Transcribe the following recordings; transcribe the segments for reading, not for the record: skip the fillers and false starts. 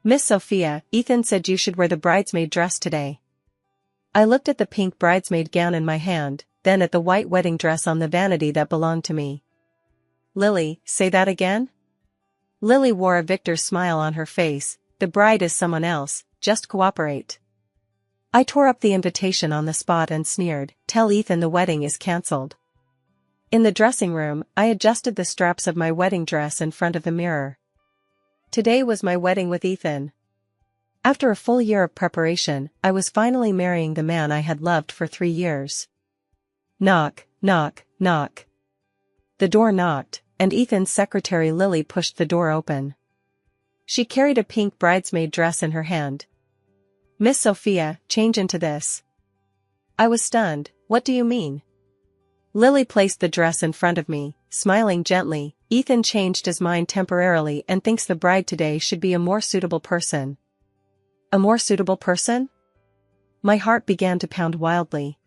Miss Sophia, Ethan said you should wear the bridesmaid dress today. I looked at the pink bridesmaid gown in my hand, then at the white wedding dress on the vanity that belonged to me. Lily, say that again? Lily wore a victor's smile on her face. The bride is someone else, just cooperate. I tore up the invitation on the spot and sneered, tell Ethan the wedding is cancelled. In the dressing room, I adjusted the straps of my wedding dress in front of the mirror. Today was my wedding with Ethan. After a full year of preparation, I was finally marrying the man I had loved for 3 years. Knock, knock, knock. The door knocked, and Ethan's secretary Lily pushed the door open. She carried a pink bridesmaid dress in her hand. Miss Sophia, change into this. I was stunned. What do you mean? Lily placed the dress in front of me, smiling gently. Ethan changed his mind temporarily and thinks the bride today should be a more suitable person. A more suitable person? My heart began to pound wildly.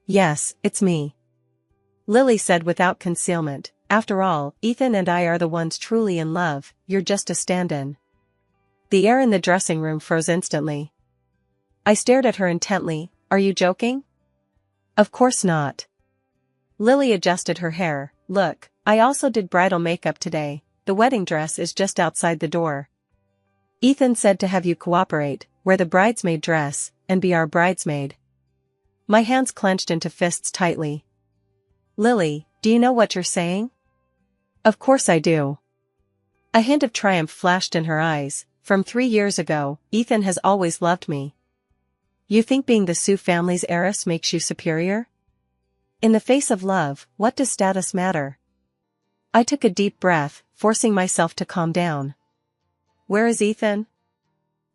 Yes, it's me. Lily said without concealment. After all, Ethan and I are the ones truly in love, you're just a stand-in. The air in the dressing room froze instantly. I stared at her intently. Are you joking? Of course not. Lily adjusted her hair. Look, I also did bridal makeup today. The wedding dress is just outside the door. Ethan said to have you cooperate, wear the bridesmaid dress, and be our bridesmaid. My hands clenched into fists tightly. Lily, do you know what you're saying? Of course I do. A hint of triumph flashed in her eyes. From 3 years ago, Ethan has always loved me. You think being the Sioux family's heiress makes you superior? In the face of love, what does status matter? I took a deep breath, forcing myself to calm down. Where is Ethan?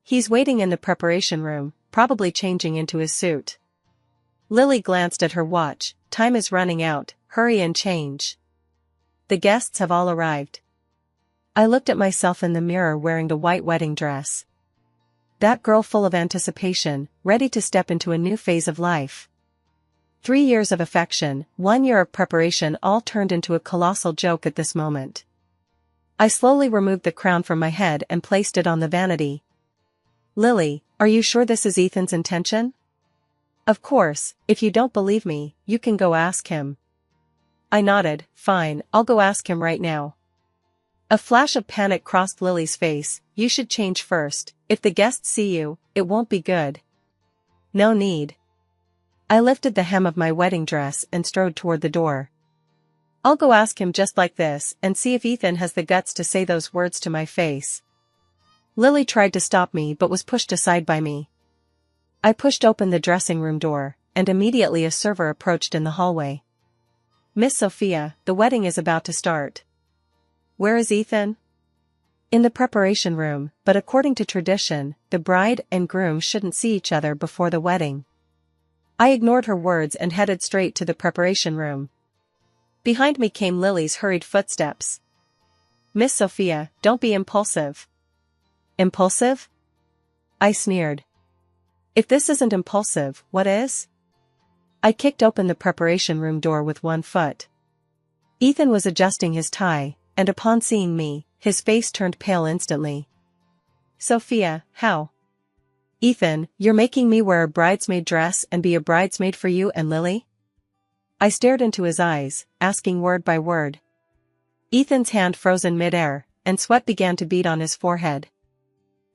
He's waiting in the preparation room, probably changing into his suit. Lily glanced at her watch. Time is running out, hurry and change. The guests have all arrived. I looked at myself in the mirror wearing the white wedding dress. That girl full of anticipation, ready to step into a new phase of life. 3 years of affection, 1 year of preparation all turned into a colossal joke at this moment. I slowly removed the crown from my head and placed it on the vanity. Lily, are you sure this is Ethan's intention? Of course, if you don't believe me, you can go ask him. I nodded. Fine, I'll go ask him right now. A flash of panic crossed Lily's face. You should change first. If the guests see you, it won't be good. No need. I lifted the hem of my wedding dress and strode toward the door. I'll go ask him just like this and see if Ethan has the guts to say those words to my face. Lily tried to stop me but was pushed aside by me. I pushed open the dressing room door, and immediately a server approached in the hallway. Miss Sophia, the wedding is about to start. Where is Ethan? In the preparation room, but according to tradition, the bride and groom shouldn't see each other before the wedding. I ignored her words and headed straight to the preparation room. Behind me came Lily's hurried footsteps. Miss Sophia, don't be impulsive. Impulsive? I sneered. If this isn't impulsive, what is? I kicked open the preparation room door with one foot. Ethan was adjusting his tie, and upon seeing me, his face turned pale instantly. Sophia, how? Ethan, you're making me wear a bridesmaid dress and be a bridesmaid for you and Lily? I stared into his eyes, asking word by word. Ethan's hand froze in midair, and sweat began to bead on his forehead.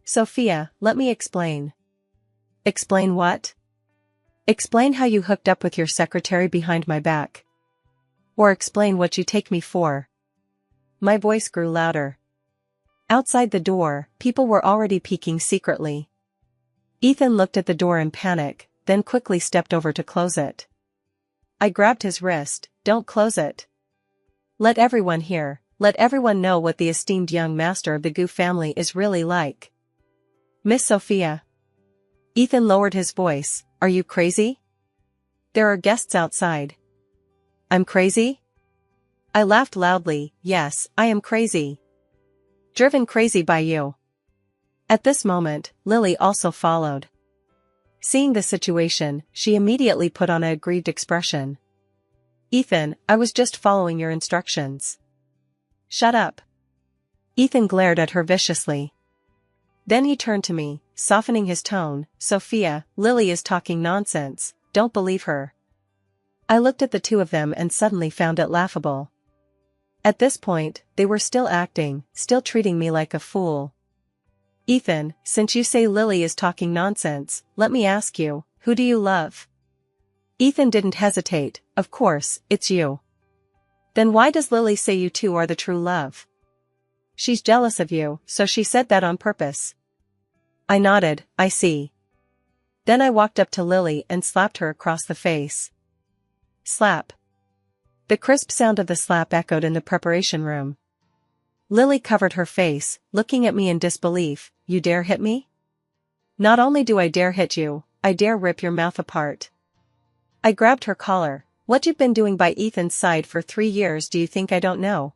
Sophia, let me explain. Explain what? Explain how you hooked up with your secretary behind my back. Or explain what you take me for. My voice grew louder. Outside the door, people were already peeking secretly. Ethan looked at the door in panic, then quickly stepped over to close it. I grabbed his wrist. Don't close it. Let everyone hear, let everyone know what the esteemed young master of the Gu family is really like. Miss Sophia. Ethan lowered his voice. Are you crazy? There are guests outside. I'm crazy? I laughed loudly. Yes, I am crazy. Driven crazy by you. At this moment, Lily also followed. Seeing the situation, she immediately put on an aggrieved expression. Ethan, I was just following your instructions. Shut up. Ethan glared at her viciously. Then he turned to me, softening his tone. Sophia, Lily is talking nonsense, don't believe her. I looked at the two of them and suddenly found it laughable. At this point, they were still acting, still treating me like a fool. Ethan, since you say Lily is talking nonsense, let me ask you, who do you love? Ethan didn't hesitate. Of course, it's you. Then why does Lily say you two are the true love? She's jealous of you, so she said that on purpose. I nodded. I see. Then I walked up to Lily and slapped her across the face. Slap. The crisp sound of the slap echoed in the preparation room. Lily covered her face, looking at me in disbelief. You dare hit me? Not only do I dare hit you, I dare rip your mouth apart. I grabbed her collar. What you've been doing by Ethan's side for 3 years, do you think I don't know?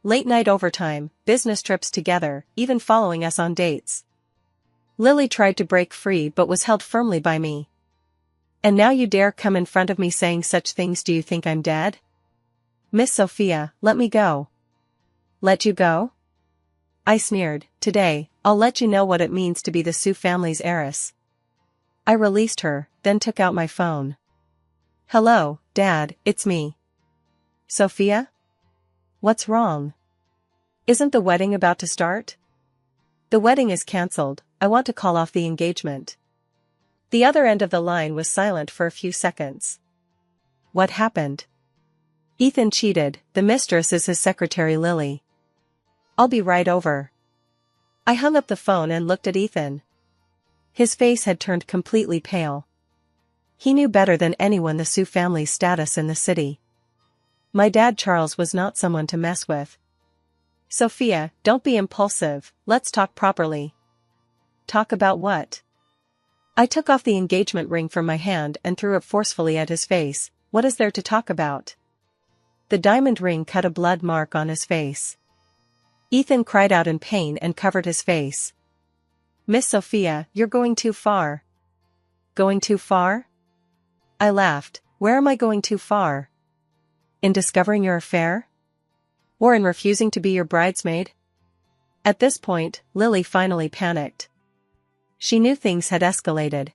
Late night overtime, business trips together, even following us on dates. Lily tried to break free but was held firmly by me. And now you dare come in front of me saying such things. Do you think I'm dead? Miss Sophia, let me go. Let you go? I sneered. Today, I'll let you know what it means to be the Sioux family's heiress. I released her, then took out my phone. Hello, Dad, it's me. Sophia? What's wrong? Isn't the wedding about to start? The wedding is cancelled. I want to call off the engagement. The other end of the line was silent for a few seconds. What happened? Ethan cheated. The mistress is his secretary Lily. I'll be right over. I hung up the phone and looked at Ethan. His face had turned completely pale. He knew better than anyone the Sioux family's status in the city. My dad Charles was not someone to mess with. Sophia, don't be impulsive, let's talk properly. Talk about what? I took off the engagement ring from my hand and threw it forcefully at his face. What is there to talk about? The diamond ring cut a blood mark on his face. Ethan cried out in pain and covered his face. Miss Sophia, you're going too far. Going too far? I laughed. Where am I going too far? In discovering your affair? Or in refusing to be your bridesmaid? At this point, Lily finally panicked. She knew things had escalated.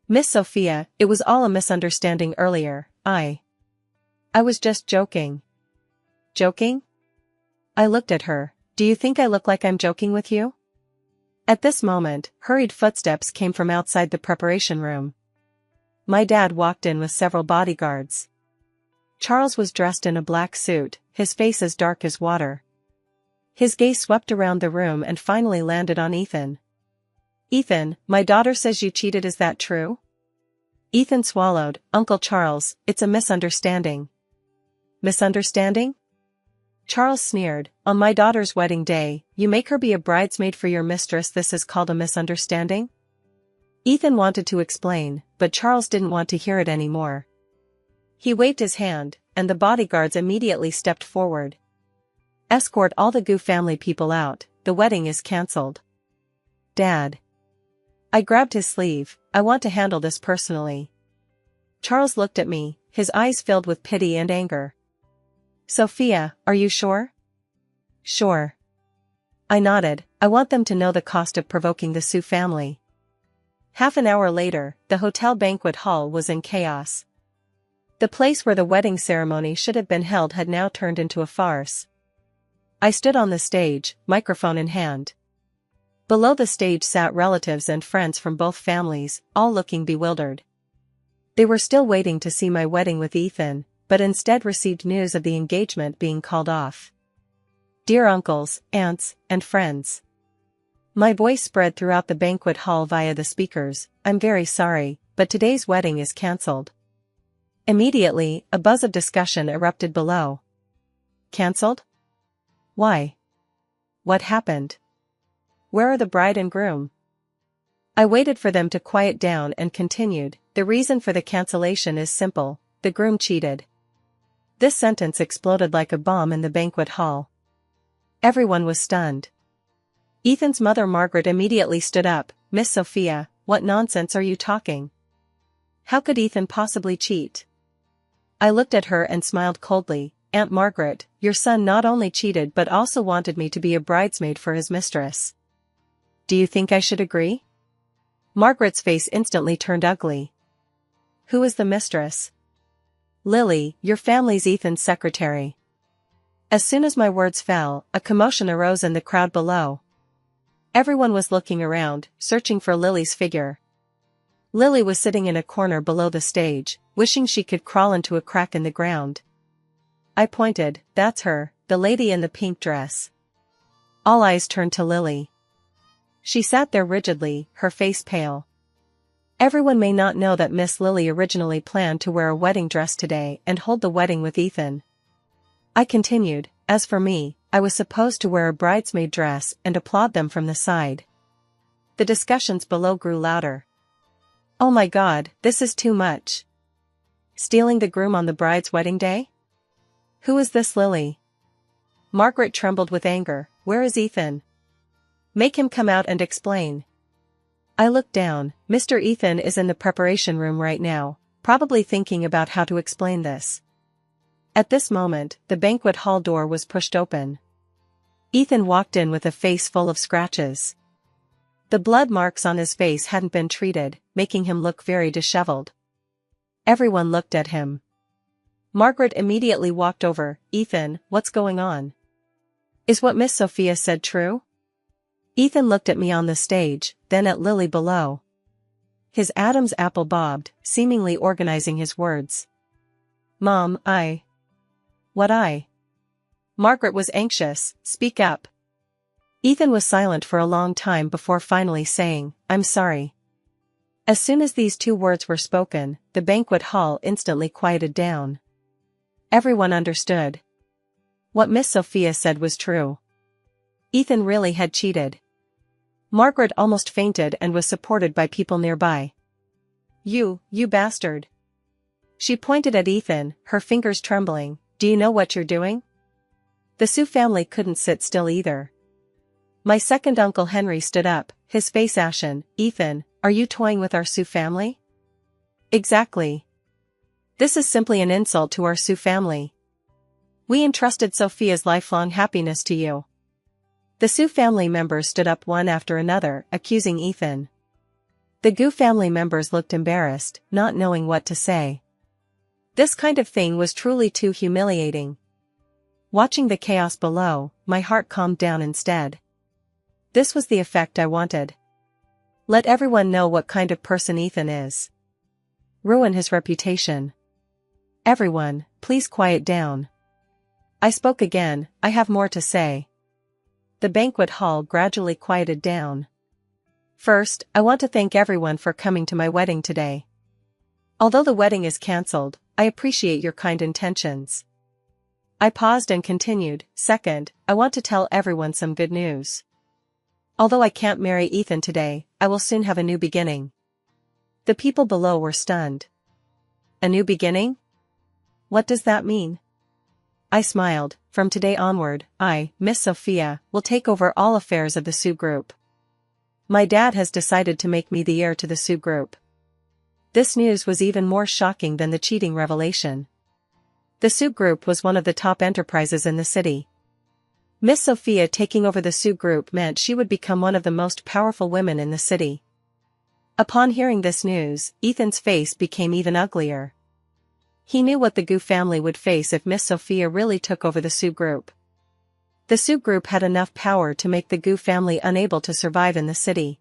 Miss Sophia, it was all a misunderstanding earlier. I was just joking. Joking? I looked at her. Do you think I look like I'm joking with you? At this moment, hurried footsteps came from outside the preparation room. My dad walked in with several bodyguards. Charles was dressed in a black suit, his face as dark as water. His gaze swept around the room and finally landed on Ethan. Ethan, my daughter says you cheated, is that true? Ethan swallowed. Uncle Charles, it's a misunderstanding. Misunderstanding? Charles sneered. On my daughter's wedding day, you make her be a bridesmaid for your mistress. This is called a misunderstanding? Ethan wanted to explain, but Charles didn't want to hear it anymore. He waved his hand, and the bodyguards immediately stepped forward. Escort all the Gu family people out, the wedding is cancelled. Dad. I grabbed his sleeve. I want to handle this personally. Charles looked at me, his eyes filled with pity and anger. Sophia, are you sure? Sure. I nodded. I want them to know the cost of provoking the Sioux family. Half an hour later, the hotel banquet hall was in chaos. The place where the wedding ceremony should have been held had now turned into a farce. I stood on the stage, microphone in hand. Below the stage sat relatives and friends from both families, all looking bewildered. They were still waiting to see my wedding with Ethan, but instead received news of the engagement being called off. Dear uncles, aunts, and friends. My voice spread throughout the banquet hall via the speakers. I'm very sorry, but today's wedding is cancelled. Immediately, a buzz of discussion erupted below. Cancelled? Why? What happened? Where are the bride and groom? I waited for them to quiet down and continued. The reason for the cancellation is simple. The groom cheated. This sentence exploded like a bomb in the banquet hall. Everyone was stunned. Ethan's mother Margaret immediately stood up. Miss Sophia, what nonsense are you talking? How could Ethan possibly cheat? I looked at her and smiled coldly. Aunt Margaret, your son not only cheated but also wanted me to be a bridesmaid for his mistress. do you think I should agree? Margaret's face instantly turned ugly. Who is the mistress? Lily, your family's Ethan's secretary. As soon as my words fell, a commotion arose in the crowd below. Everyone was looking around, searching for Lily's figure. Lily was sitting in a corner below the stage, wishing she could crawl into a crack in the ground. I pointed, that's her, the lady in the pink dress. All eyes turned to Lily. She sat there rigidly, her face pale. Everyone may not know that Miss Lily originally planned to wear a wedding dress today and hold the wedding with Ethan. I continued, as for me, I was supposed to wear a bridesmaid dress and applaud them from the side. The discussions below grew louder. Oh my God, this is too much. Stealing the groom on the bride's wedding day? Who is this Lily? Margaret trembled with anger. Where is Ethan? Make him come out and explain. I looked down. Mr. Ethan is in the preparation room right now, probably thinking about how to explain this. At this moment, the banquet hall door was pushed open. Ethan walked in with a face full of scratches. The blood marks on his face hadn't been treated, making him look very disheveled. Everyone looked at him. Margaret immediately walked over. Ethan, what's going on? Is what Miss Sophia said true? Ethan looked at me on the stage, then at Lily below. His Adam's apple bobbed, seemingly organizing his words. Mom, What I? Margaret was anxious. Speak up. Ethan was silent for a long time before finally saying, I'm sorry. As soon as these two words were spoken, the banquet hall instantly quieted down. Everyone understood. What Miss Sophia said was true. Ethan really had cheated. Margaret almost fainted and was supported by people nearby. You bastard. She pointed at Ethan, her fingers trembling. Do you know what you're doing? The Sue family couldn't sit still either. My second uncle Henry stood up, his face ashen. Ethan, are you toying with our Sue family? Exactly. This is simply an insult to our Sue family. We entrusted Sophia's lifelong happiness to you. The Sue family members stood up one after another, accusing Ethan. The Gu family members looked embarrassed, not knowing what to say. This kind of thing was truly too humiliating. Watching the chaos below, my heart calmed down instead. This was the effect I wanted. Let everyone know what kind of person Ethan is. Ruin his reputation. Everyone, please quiet down. I spoke again. I have more to say. The banquet hall gradually quieted down. First, I want to thank everyone for coming to my wedding today. Although the wedding is cancelled, I appreciate your kind intentions. I paused and continued. Second, I want to tell everyone some good news. Although I can't marry Ethan today, I will soon have a new beginning. The people below were stunned. A new beginning? What does that mean? I smiled. From today onward, I, Miss Sophia, will take over all affairs of the Sue group. My dad has decided to make me the heir to the Sue group. This news was even more shocking than the cheating revelation. The Sue group was one of the top enterprises in the city. Miss Sophia taking over the Sue group meant she would become one of the most powerful women in the city. Upon hearing this news, Ethan's face became even uglier. He knew what the Gu family would face if Miss Sophia really took over the Sue group. The Sue group had enough power to make the Gu family unable to survive in the city.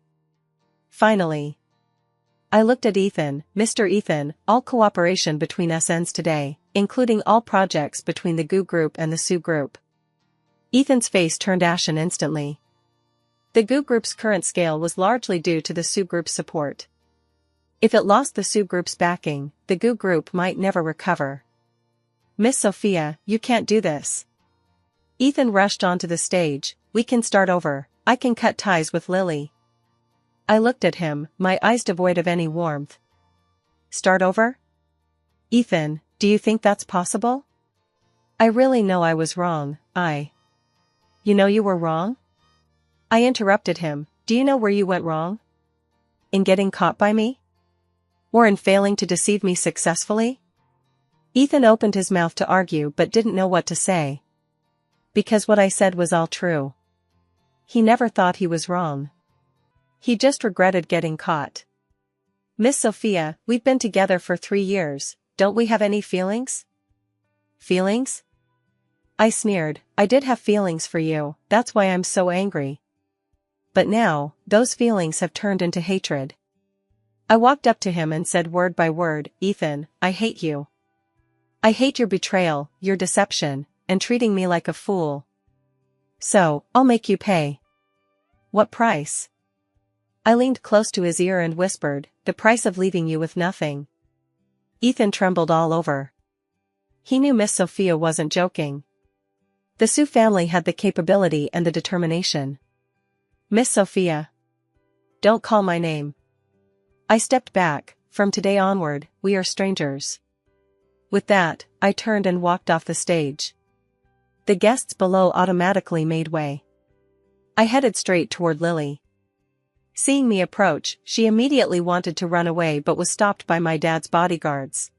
Finally, I looked at Ethan. Mr. Ethan, all cooperation between us ends today, including all projects between the Gu group and the Sue group. Ethan's face turned ashen instantly. The Gu group's current scale was largely due to the Sue group's support. If it lost the Sue group's backing, the Gu group might never recover. Miss Sophia, you can't do this. Ethan rushed onto the stage. We can start over. I can cut ties with Lily. I looked at him, my eyes devoid of any warmth. Start over? Ethan, do you think that's possible? I really know I was wrong. You know you were wrong? I interrupted him. Do you know where you went wrong? In getting caught by me? Or in failing to deceive me successfully? Ethan opened his mouth to argue but didn't know what to say. Because what I said was all true. He never thought he was wrong. He just regretted getting caught. Miss Sophia, we've been together for 3 years, don't we have any feelings? Feelings? I sneered. I did have feelings for you, that's why I'm so angry. But now, those feelings have turned into hatred. I walked up to him and said word by word, Ethan, I hate you. I hate your betrayal, your deception, and treating me like a fool. So, I'll make you pay. What price? I leaned close to his ear and whispered, the price of leaving you with nothing. Ethan trembled all over. He knew Miss Sophia wasn't joking. The Sue family had the capability and the determination. Miss Sophia. Don't call my name. I stepped back. From today onward, we are strangers. With that, I turned and walked off the stage. The guests below automatically made way. I headed straight toward Lily. Seeing me approach, she immediately wanted to run away but was stopped by my dad's bodyguards.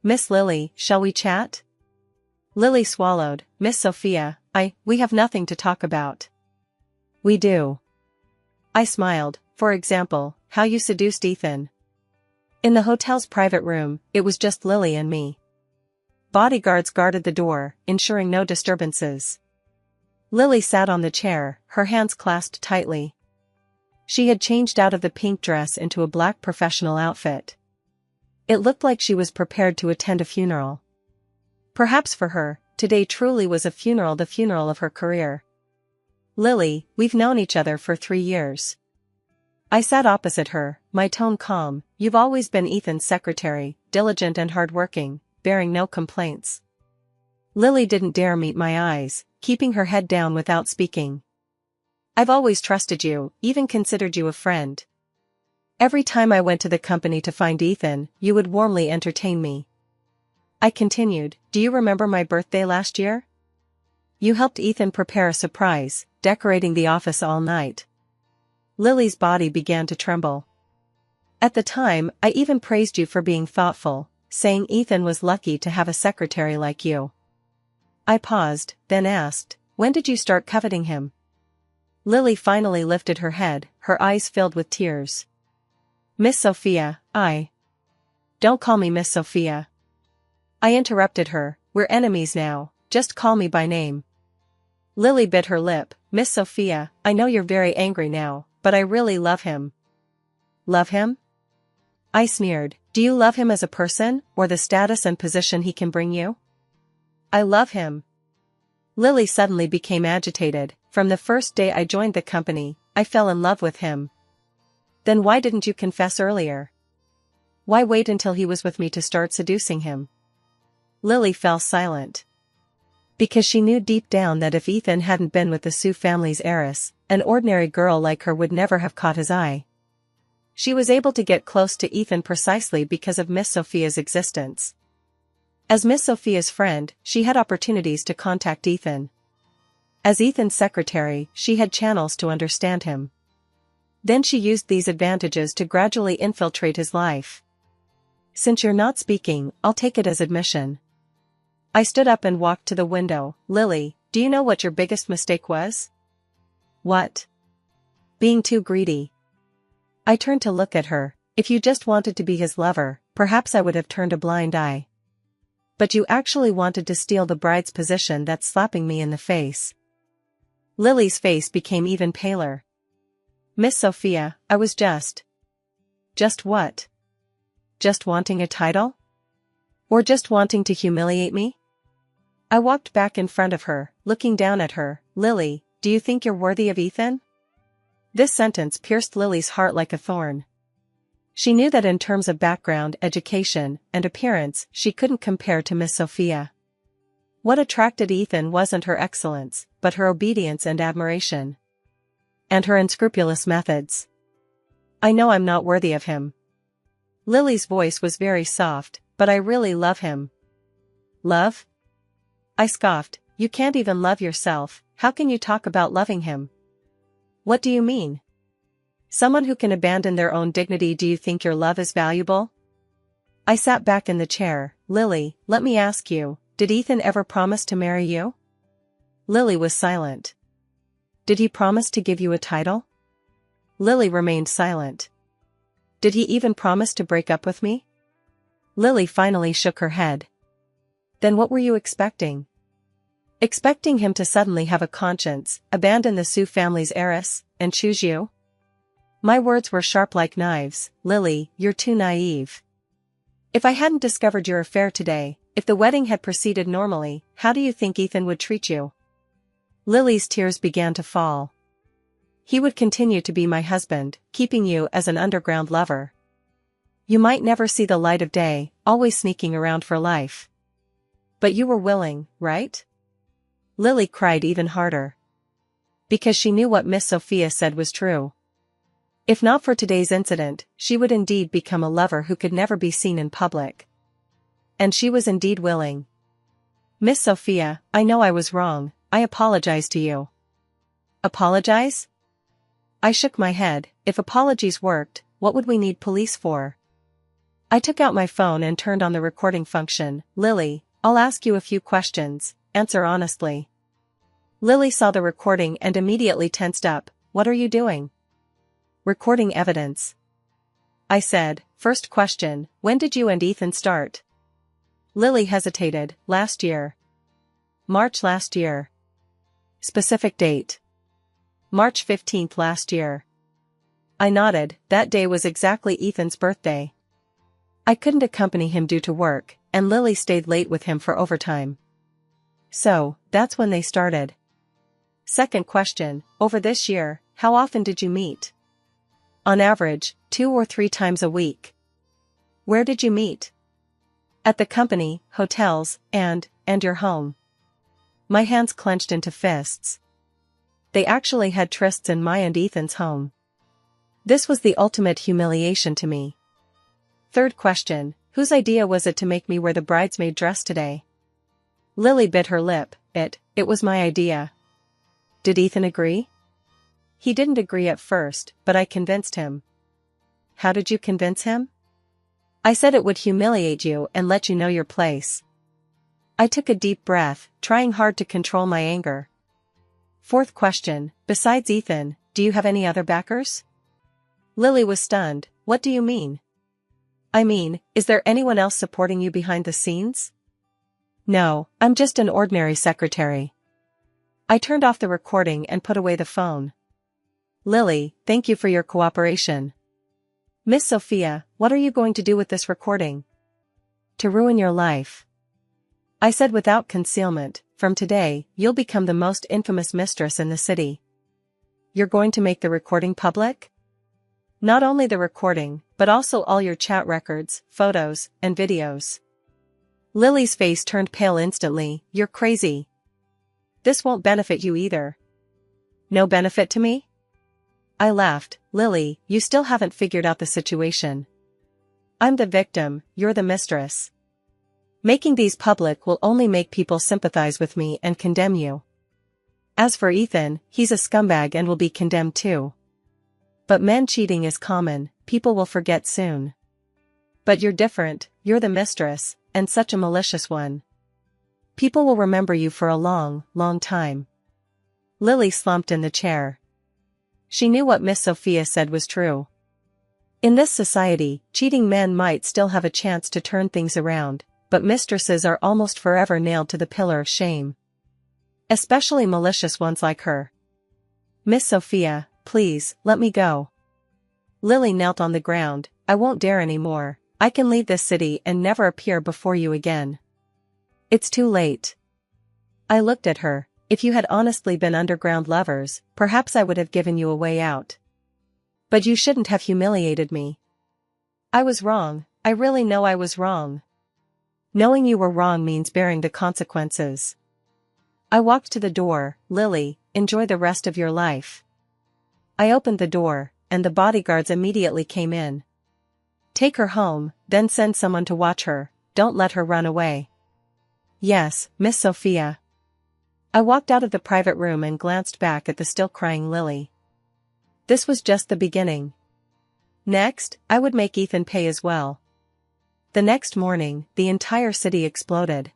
Miss Lily, shall we chat? Lily swallowed. Miss Sophia, we have nothing to talk about. We do. I smiled. For example, how you seduced Ethan. In the hotel's private room, it was just Lily and me. Bodyguards guarded the door, ensuring no disturbances. Lily sat on the chair, her hands clasped tightly. She had changed out of the pink dress into a black professional outfit. It looked like she was prepared to attend a funeral. Perhaps for her, today truly was the funeral of her career. Lily, we've known each other for 3 years. I sat opposite her, my tone calm. You've always been Ethan's secretary, diligent and hardworking, bearing no complaints. Lily didn't dare meet my eyes, keeping her head down without speaking. I've always trusted you, even considered you a friend. Every time I went to the company to find Ethan, you would warmly entertain me. I continued, do you remember my birthday last year? You helped Ethan prepare a surprise, decorating the office all night. Lily's body began to tremble. At the time, I even praised you for being thoughtful, saying Ethan was lucky to have a secretary like you. I paused, then asked, when did you start coveting him? Lily finally lifted her head, her eyes filled with tears. Miss Sophia, Don't call me Miss Sophia. I interrupted her, we're enemies now, just call me by name. Lily bit her lip. Miss Sophia, I know you're very angry now, but I really love him. Love him? I sneered. Do you love him as a person, or the status and position he can bring you? I love him. Lily suddenly became agitated. From the first day I joined the company, I fell in love with him. Then why didn't you confess earlier? Why wait until he was with me to start seducing him? Lily fell silent. Because she knew deep down that if Ethan hadn't been with the Sue family's heiress, an ordinary girl like her would never have caught his eye. She was able to get close to Ethan precisely because of Miss Sophia's existence. As Miss Sophia's friend, she had opportunities to contact Ethan. As Ethan's secretary, she had channels to understand him. Then she used these advantages to gradually infiltrate his life. Since you're not speaking, I'll take it as admission. I stood up and walked to the window. Lily, do you know what your biggest mistake was? What? Being too greedy. I turned to look at her. If you just wanted to be his lover, perhaps I would have turned a blind eye. But you actually wanted to steal the bride's position. That's slapping me in the face. Lily's face became even paler. Miss Sophia, I was just what? Just wanting a title? Or just wanting to humiliate me? I walked back in front of her, looking down at her. Lily, do you think you're worthy of Ethan? This sentence pierced Lily's heart like a thorn. She knew that in terms of background, education, and appearance, she couldn't compare to Miss Sophia. What attracted Ethan wasn't her excellence, but her obedience and admiration. And her unscrupulous methods. I know I'm not worthy of him. Lily's voice was very soft, but I really love him. Love? I scoffed. You can't even love yourself, how can you talk about loving him? What do you mean? Someone who can abandon their own dignity. Do you think your love is valuable? I sat back in the chair. Lily, let me ask you, did Ethan ever promise to marry you? Lily was silent. Did he promise to give you a title? Lily remained silent. Did he even promise to break up with me? Lily finally shook her head. Then what were you expecting? Expecting him to suddenly have a conscience, abandon the Sue family's heiress, and choose you? My words were sharp like knives. Lily, you're too naive. If I hadn't discovered your affair today, if the wedding had proceeded normally, how do you think Ethan would treat you? Lily's tears began to fall. He would continue to be my husband, keeping you as an underground lover. You might never see the light of day, always sneaking around for life. But you were willing, right? Lily cried even harder. Because she knew what Miss Sophia said was true. If not for today's incident, she would indeed become a lover who could never be seen in public. And she was indeed willing. Miss Sophia, I know I was wrong, I apologize to you. Apologize? I shook my head. If apologies worked, what would we need police for? I took out my phone and turned on the recording function. Lily, I'll ask you a few questions, answer honestly. Lily saw the recording and immediately tensed up. What are you doing? Recording evidence. I said, first question, when did you and Ethan start? Lily hesitated. Last year. March last year. Specific date. March 15th last year. I nodded. That day was exactly Ethan's birthday. I couldn't accompany him due to work, and Lily stayed late with him for overtime. So, that's when they started. Second question, over this year, how often did you meet? On average, 2 or 3 times a week. Where did you meet? At the company, hotels, and your home. My hands clenched into fists. They actually had trysts in my and Ethan's home. This was the ultimate humiliation to me. Third question, whose idea was it to make me wear the bridesmaid dress today? Lily bit her lip. It was my idea. Did Ethan agree? He didn't agree at first, but I convinced him. How did you convince him? I said it would humiliate you and let you know your place. I took a deep breath, trying hard to control my anger. Fourth question, besides Ethan, do you have any other backers? Lily was stunned. What do you mean? I mean, is there anyone else supporting you behind the scenes? No, I'm just an ordinary secretary. I turned off the recording and put away the phone. Lily, thank you for your cooperation. Miss Sophia, what are you going to do with this recording? To ruin your life. I said without concealment, from today, you'll become the most infamous mistress in the city. You're going to make the recording public? Not only the recording, but also all your chat records, photos, and videos. Lily's face turned pale instantly. You're crazy. This won't benefit you either. No benefit to me? I laughed. Lily, you still haven't figured out the situation. I'm the victim, you're the mistress. Making these public will only make people sympathize with me and condemn you. As for Ethan, he's a scumbag and will be condemned too. But men cheating is common, people will forget soon. But you're different, you're the mistress, and such a malicious one. People will remember you for a long, long time. Lily slumped in the chair. She knew what Miss Sophia said was true. In this society, cheating men might still have a chance to turn things around, but mistresses are almost forever nailed to the pillar of shame. Especially malicious ones like her. Miss Sophia, please, let me go. Lily knelt on the ground. I won't dare any more. I can leave this city and never appear before you again. It's too late. I looked at her. If you had honestly been underground lovers, perhaps I would have given you a way out. But you shouldn't have humiliated me. I was wrong, I really know I was wrong. Knowing you were wrong means bearing the consequences. I walked to the door. Lily, enjoy the rest of your life. I opened the door, and the bodyguards immediately came in. Take her home, then send someone to watch her, don't let her run away. Yes, Miss Sophia. I walked out of the private room and glanced back at the still crying Lily. This was just the beginning. Next, I would make Ethan pay as well. The next morning, the entire city exploded.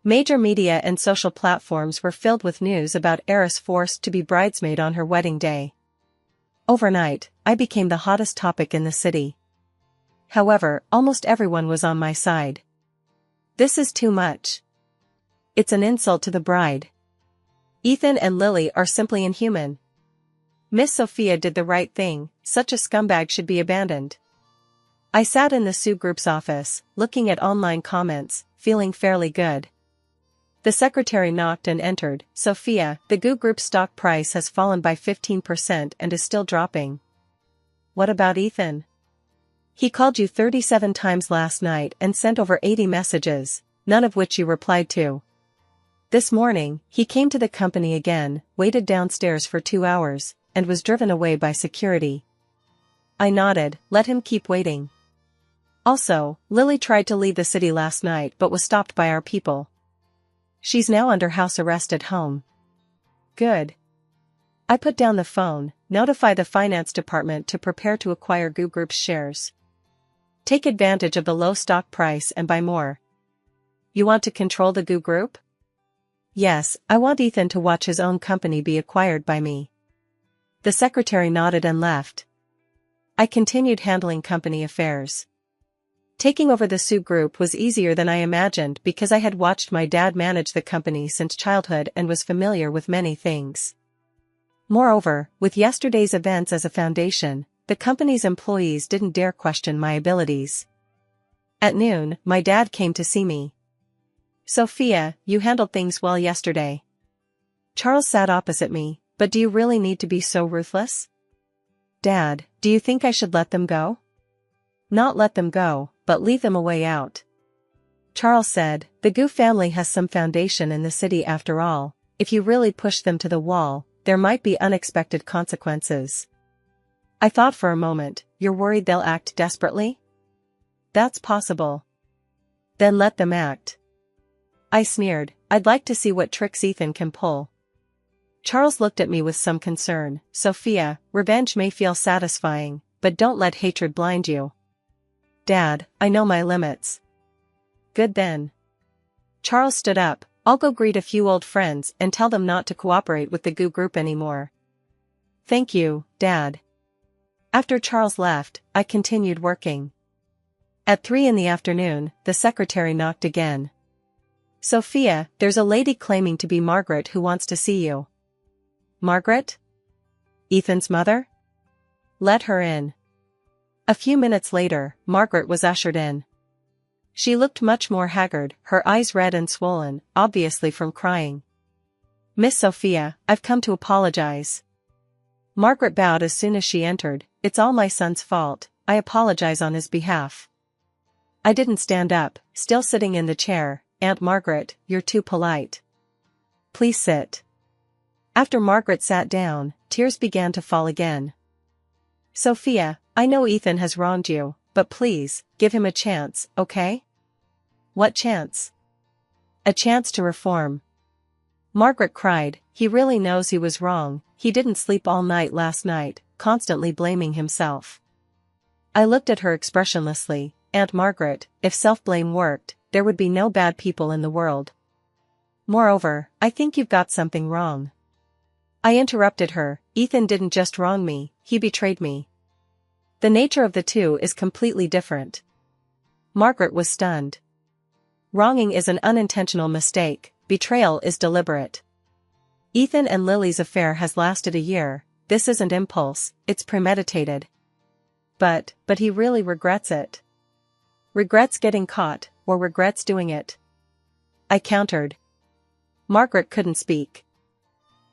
Major media and social platforms were filled with news about heiress forced to be bridesmaid on her wedding day. Overnight, I became the hottest topic in the city. However, almost everyone was on my side. This is too much. It's an insult to the bride. Ethan and Lily are simply inhuman. Miss Sophia did the right thing, such a scumbag should be abandoned. I sat in the Sue Group's office, looking at online comments, feeling fairly good. The secretary knocked and entered. Sophia, the Goo Group's stock price has fallen by 15% and is still dropping. What about Ethan? He called you 37 times last night and sent over 80 messages, none of which you replied to. This morning, he came to the company again, waited downstairs for 2 hours, and was driven away by security. I nodded, let him keep waiting. Also, Lily tried to leave the city last night but was stopped by our people. She's now under house arrest at home. Good. I put down the phone, notify the finance department to prepare to acquire Goo Group's shares. Take advantage of the low stock price and buy more. You want to control the Goo Group? Yes, I want Ethan to watch his own company be acquired by me. The secretary nodded and left. I continued handling company affairs. Taking over the Sue Group was easier than I imagined because I had watched my dad manage the company since childhood and was familiar with many things. Moreover, with yesterday's events as a foundation, the company's employees didn't dare question my abilities. At noon, my dad came to see me. Sophia, you handled things well yesterday. Charles sat opposite me, but do you really need to be so ruthless? Dad, do you think I should let them go? Not let them go, but leave them a way out. Charles said, the Goo family has some foundation in the city after all. If you really push them to the wall, there might be unexpected consequences. I thought for a moment, you're worried they'll act desperately? That's possible. Then let them act. I sneered, I'd like to see what tricks Ethan can pull. Charles looked at me with some concern. Sophia, revenge may feel satisfying, but don't let hatred blind you. Dad, I know my limits. Good then. Charles stood up, I'll go greet a few old friends and tell them not to cooperate with the Goo Group anymore. Thank you, Dad. After Charles left, I continued working. At 3 p.m, the secretary knocked again. Sophia, there's a lady claiming to be Margaret who wants to see you. Margaret? Ethan's mother? Let her in. A few minutes later, Margaret was ushered in. She looked much more haggard, her eyes red and swollen, obviously from crying. Miss Sophia, I've come to apologize. Margaret bowed as soon as she entered. It's all my son's fault, I apologize on his behalf. I didn't stand up, still sitting in the chair. Aunt Margaret, you're too polite. Please sit. After Margaret sat down, tears began to fall again. Sophia, I know Ethan has wronged you, but please, give him a chance, okay? What chance? A chance to reform. Margaret cried, he really knows he was wrong, he didn't sleep all night last night, constantly blaming himself. I looked at her expressionlessly. Aunt Margaret, if self-blame worked, there would be no bad people in the world. Moreover, I think you've got something wrong. I interrupted her, Ethan didn't just wrong me, he betrayed me. The nature of the two is completely different. Margaret was stunned. Wronging is an unintentional mistake, betrayal is deliberate. Ethan and Lily's affair has lasted a year, this isn't impulse, it's premeditated. But he really regrets it. Regrets getting caught, or regrets doing it? I countered. Margaret couldn't speak.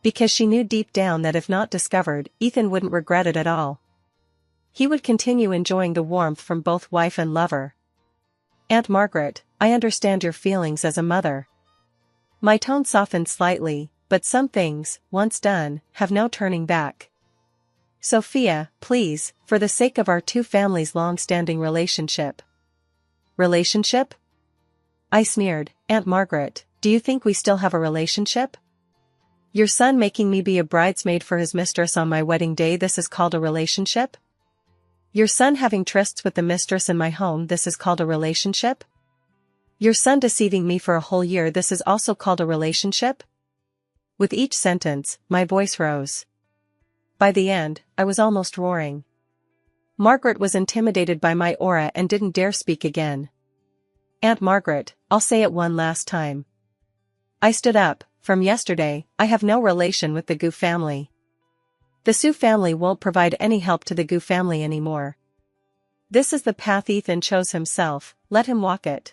Because she knew deep down that if not discovered, Ethan wouldn't regret it at all. He would continue enjoying the warmth from both wife and lover. Aunt Margaret, I understand your feelings as a mother. My tone softened slightly, but some things, once done, have no turning back. Sophia, please, for the sake of our two families' long-standing relationship. Relationship? I sneered, Aunt Margaret, do you think we still have a relationship? Your son making me be a bridesmaid for his mistress on my wedding day, this is called a relationship? Your son having trysts with the mistress in my home, this is called a relationship? Your son deceiving me for a whole year, this is also called a relationship? With each sentence, my voice rose. By the end, I was almost roaring. Margaret was intimidated by my aura and didn't dare speak again. Aunt Margaret, I'll say it one last time. I stood up. From yesterday, I have no relation with the Gu family. The Su family won't provide any help to the Gu family anymore. This is the path Ethan chose himself, let him walk it.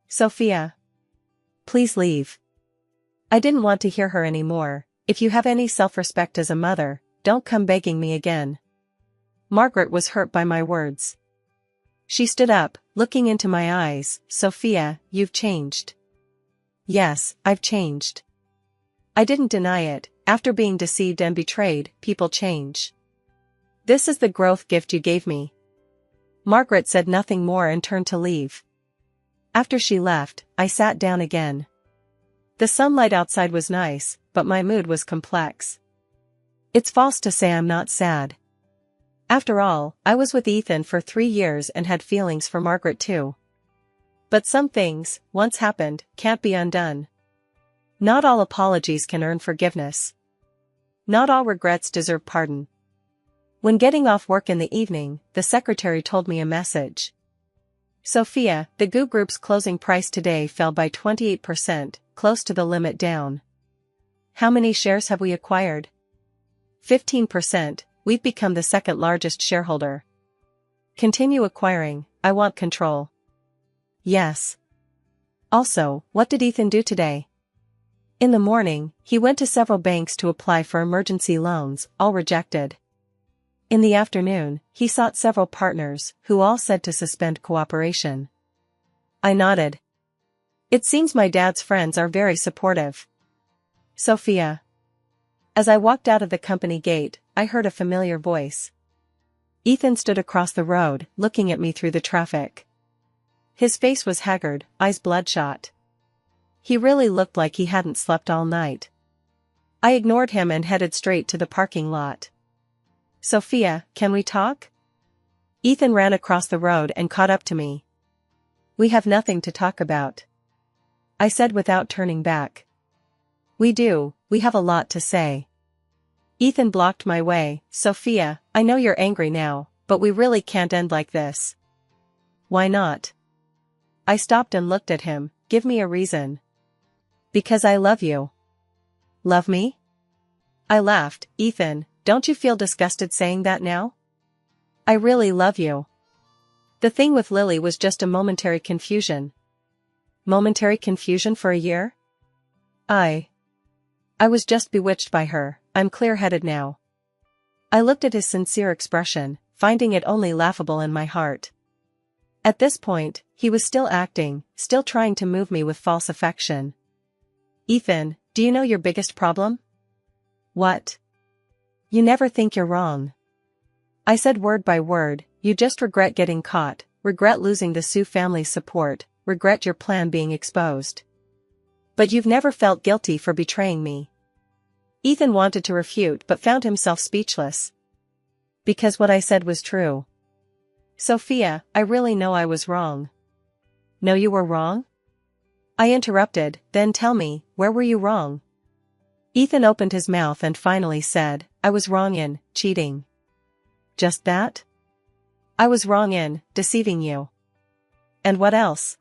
Sophia. Please leave. I didn't want to hear her anymore. If you have any self-respect as a mother, don't come begging me again. Margaret was hurt by my words. She stood up, looking into my eyes. Sophia, you've changed. Yes, I've changed. I didn't deny it. After being deceived and betrayed, people change. This is the growth gift you gave me. Margaret said nothing more and turned to leave. After she left, I sat down again. The sunlight outside was nice, but my mood was complex. It's false to say I'm not sad. After all, I was with Ethan for 3 years and had feelings for Margaret too. But some things, once happened, can't be undone. Not all apologies can earn forgiveness. Not all regrets deserve pardon. When getting off work in the evening, the secretary told me a message. Sophia, the Gu Group's closing price today fell by 28%, close to the limit down. How many shares have we acquired? 15%, we've become the second largest shareholder. Continue acquiring, I want control. Yes. Also, what did Ethan do today? In the morning, he went to several banks to apply for emergency loans, all rejected. In the afternoon, he sought several partners, who all said to suspend cooperation. I nodded. It seems my dad's friends are very supportive. Sophia. As I walked out of the company gate, I heard a familiar voice. Ethan stood across the road, looking at me through the traffic. His face was haggard, eyes bloodshot. He really looked like he hadn't slept all night. I ignored him and headed straight to the parking lot. Sophia, can we talk? Ethan ran across the road and caught up to me. We have nothing to talk about. I said without turning back. We do, we have a lot to say. Ethan blocked my way. Sophia, I know you're angry now, but we really can't end like this. Why not? I stopped and looked at him. Give me a reason. Because I love you. Love me? I laughed. Ethan, don't you feel disgusted saying that now? I really love you. The thing with Lily was just a momentary confusion. Momentary confusion for a year? I was just bewitched by her. I'm clear-headed now. I looked at his sincere expression, finding it only laughable in my heart. At this point, he was still acting, still trying to move me with false affection. Ethan, do you know your biggest problem? What? You never think you're wrong. I said word by word, you just regret getting caught, regret losing the Su family's support, regret your plan being exposed. But you've never felt guilty for betraying me. Ethan wanted to refute but found himself speechless. Because what I said was true. Sophia, I really know I was wrong. Know you were wrong? I interrupted, then tell me, where were you wrong? Ethan opened his mouth and finally said, I was wrong in cheating. Just that? I was wrong in deceiving you. And what else?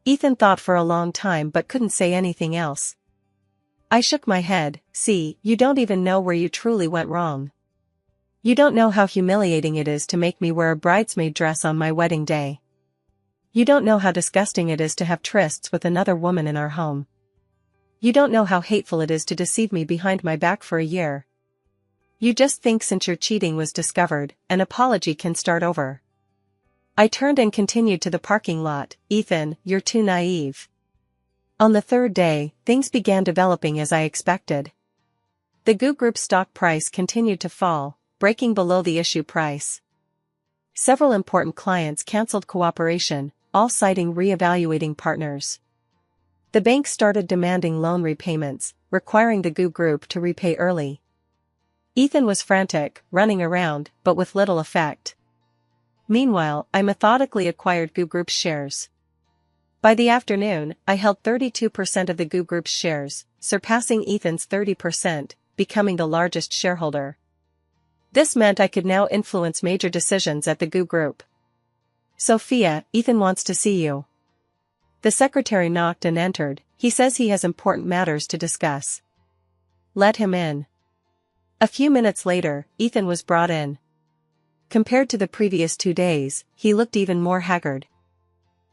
Ethan thought for a long time but couldn't say anything else. I shook my head. See, you don't even know where you truly went wrong. You don't know how humiliating it is to make me wear a bridesmaid dress on my wedding day. You don't know how disgusting it is to have trysts with another woman in our home. You don't know how hateful it is to deceive me behind my back for a year. You just think since your cheating was discovered, an apology can start over. I turned and continued to the parking lot. Ethan, you're too naive. On the third day, things began developing as I expected. The Gu Group's stock price continued to fall, breaking below the issue price. Several important clients canceled cooperation, all citing re-evaluating partners. The bank started demanding loan repayments, requiring the Gu Group to repay early. Ethan was frantic, running around, but with little effect. Meanwhile, I methodically acquired Gu Group's shares. By the afternoon, I held 32% of the Gu Group's shares, surpassing Ethan's 30%, becoming the largest shareholder. This meant I could now influence major decisions at the GU Group. Sophia, Ethan wants to see you. The secretary knocked and entered. He says he has important matters to discuss. Let him in. A few minutes later, Ethan was brought in. Compared to the previous 2 days, he looked even more haggard.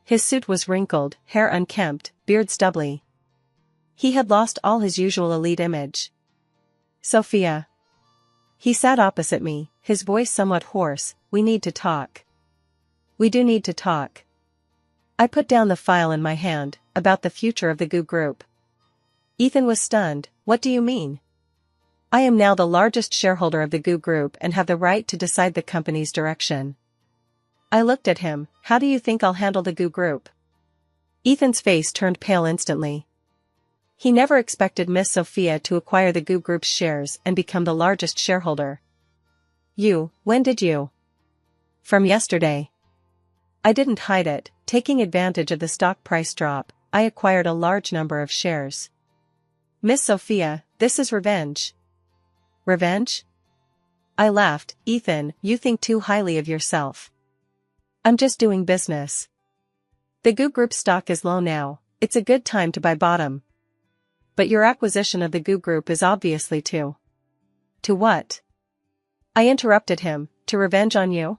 His suit was wrinkled, hair unkempt, beard stubbly. He had lost all his usual elite image. Sophia. He sat opposite me, his voice somewhat hoarse. We need to talk. We do need to talk. I put down the file in my hand, about the future of the GU Group. Ethan was stunned. What do you mean? I am now the largest shareholder of the GU Group and have the right to decide the company's direction. I looked at him. How do you think I'll handle the GU Group? Ethan's face turned pale instantly. He never expected Miss Sophia to acquire the GU Group's shares and become the largest shareholder. When did you? From yesterday. I didn't hide it. Taking advantage of the stock price drop, I acquired a large number of shares. Miss Sophia, this is revenge. Revenge? I laughed. Ethan, you think too highly of yourself. I'm just doing business. The GU Group stock is low now. It's a good time to buy bottom. But your acquisition of the GU Group is obviously to what? I interrupted him. To revenge on you?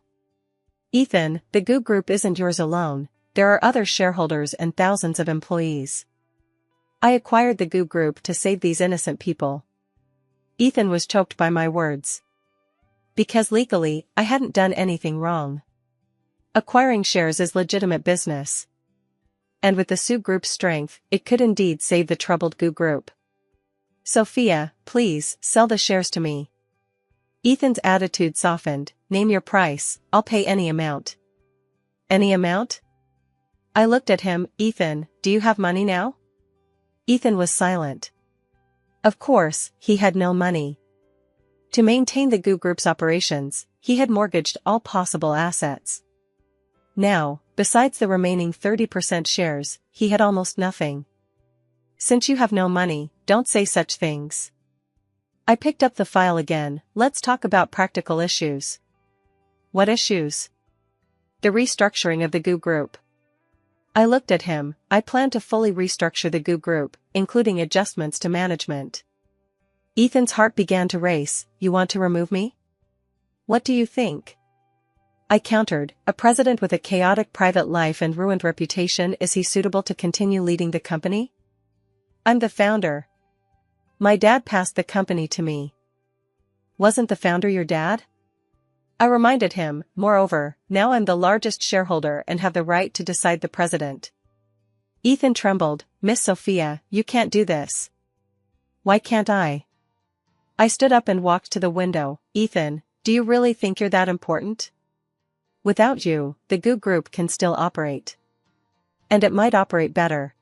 Ethan, the GU Group isn't yours alone. There are other shareholders and thousands of employees. I acquired the GU Group to save these innocent people. Ethan was choked by my words. Because legally, I hadn't done anything wrong. Acquiring shares is legitimate business. And with the SU Group's strength, it could indeed save the troubled GU Group. Sophia, please, sell the shares to me. Ethan's attitude softened. Name your price, I'll pay any amount. Any amount? I looked at him. Ethan, do you have money now? Ethan was silent. Of course, he had no money. To maintain the GU Group's operations, he had mortgaged all possible assets. Now, besides the remaining 30% shares, he had almost nothing. Since you have no money, don't say such things. I picked up the file again. Let's talk about practical issues. What issues? The restructuring of the GU Group. I looked at him. I plan to fully restructure the GU Group, including adjustments to management. Ethan's heart began to race. You want to remove me? What do you think? I countered. A president with a chaotic private life and ruined reputation, is he suitable to continue leading the company? I'm the founder. My dad passed the company to me. Wasn't the founder your dad? I reminded him. Moreover, now I'm the largest shareholder and have the right to decide the president. Ethan trembled. Miss Sophia, you can't do this. Why can't I? I stood up and walked to the window. Ethan, do you really think you're that important? Without you, the GU Group can still operate. And it might operate better.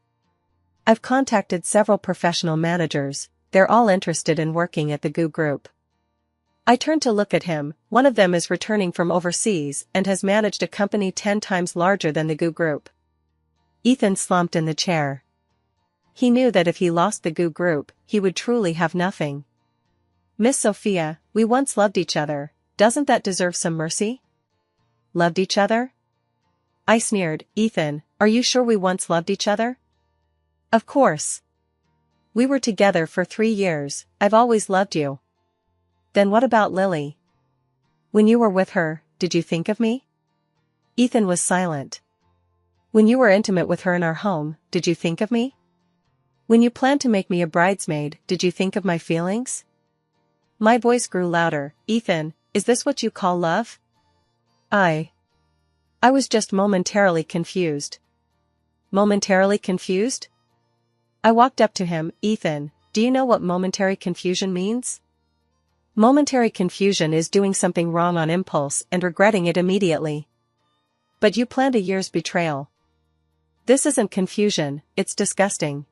I've contacted several professional managers. They're all interested in working at the GU Group. I turned to look at him. One of them is returning from overseas and has managed a company 10 times larger than the GU Group. Ethan slumped in the chair. He knew that if he lost the GU Group, he would truly have nothing. Miss Sophia, we once loved each other. Doesn't that deserve some mercy? Loved each other? I sneered. Ethan, are you sure we once loved each other? Of course. We were together for 3 years. I've always loved you. Then what about Lily? When you were with her, did you think of me? Ethan was silent. When you were intimate with her in our home, did you think of me? When you planned to make me a bridesmaid, did you think of my feelings? My voice grew louder. Ethan, is this what you call love? I was just momentarily confused. Momentarily confused? I walked up to him. Ethan, do you know what momentary confusion means? Momentary confusion is doing something wrong on impulse and regretting it immediately. But you planned a year's betrayal. This isn't confusion, it's disgusting.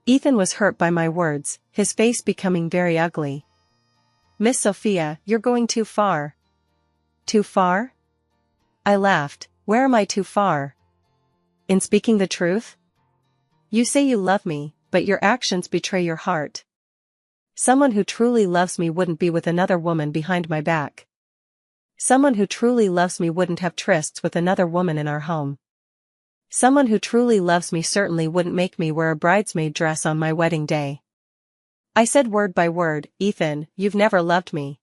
Ethan was hurt by my words, his face becoming very ugly. Miss Sophia, you're going too far. Too far? I laughed. Where am I too far? In speaking the truth? You say you love me, but your actions betray your heart. Someone who truly loves me wouldn't be with another woman behind my back. Someone who truly loves me wouldn't have trysts with another woman in our home. Someone who truly loves me certainly wouldn't make me wear a bridesmaid dress on my wedding day. I said word by word, Ethan, you've never loved me.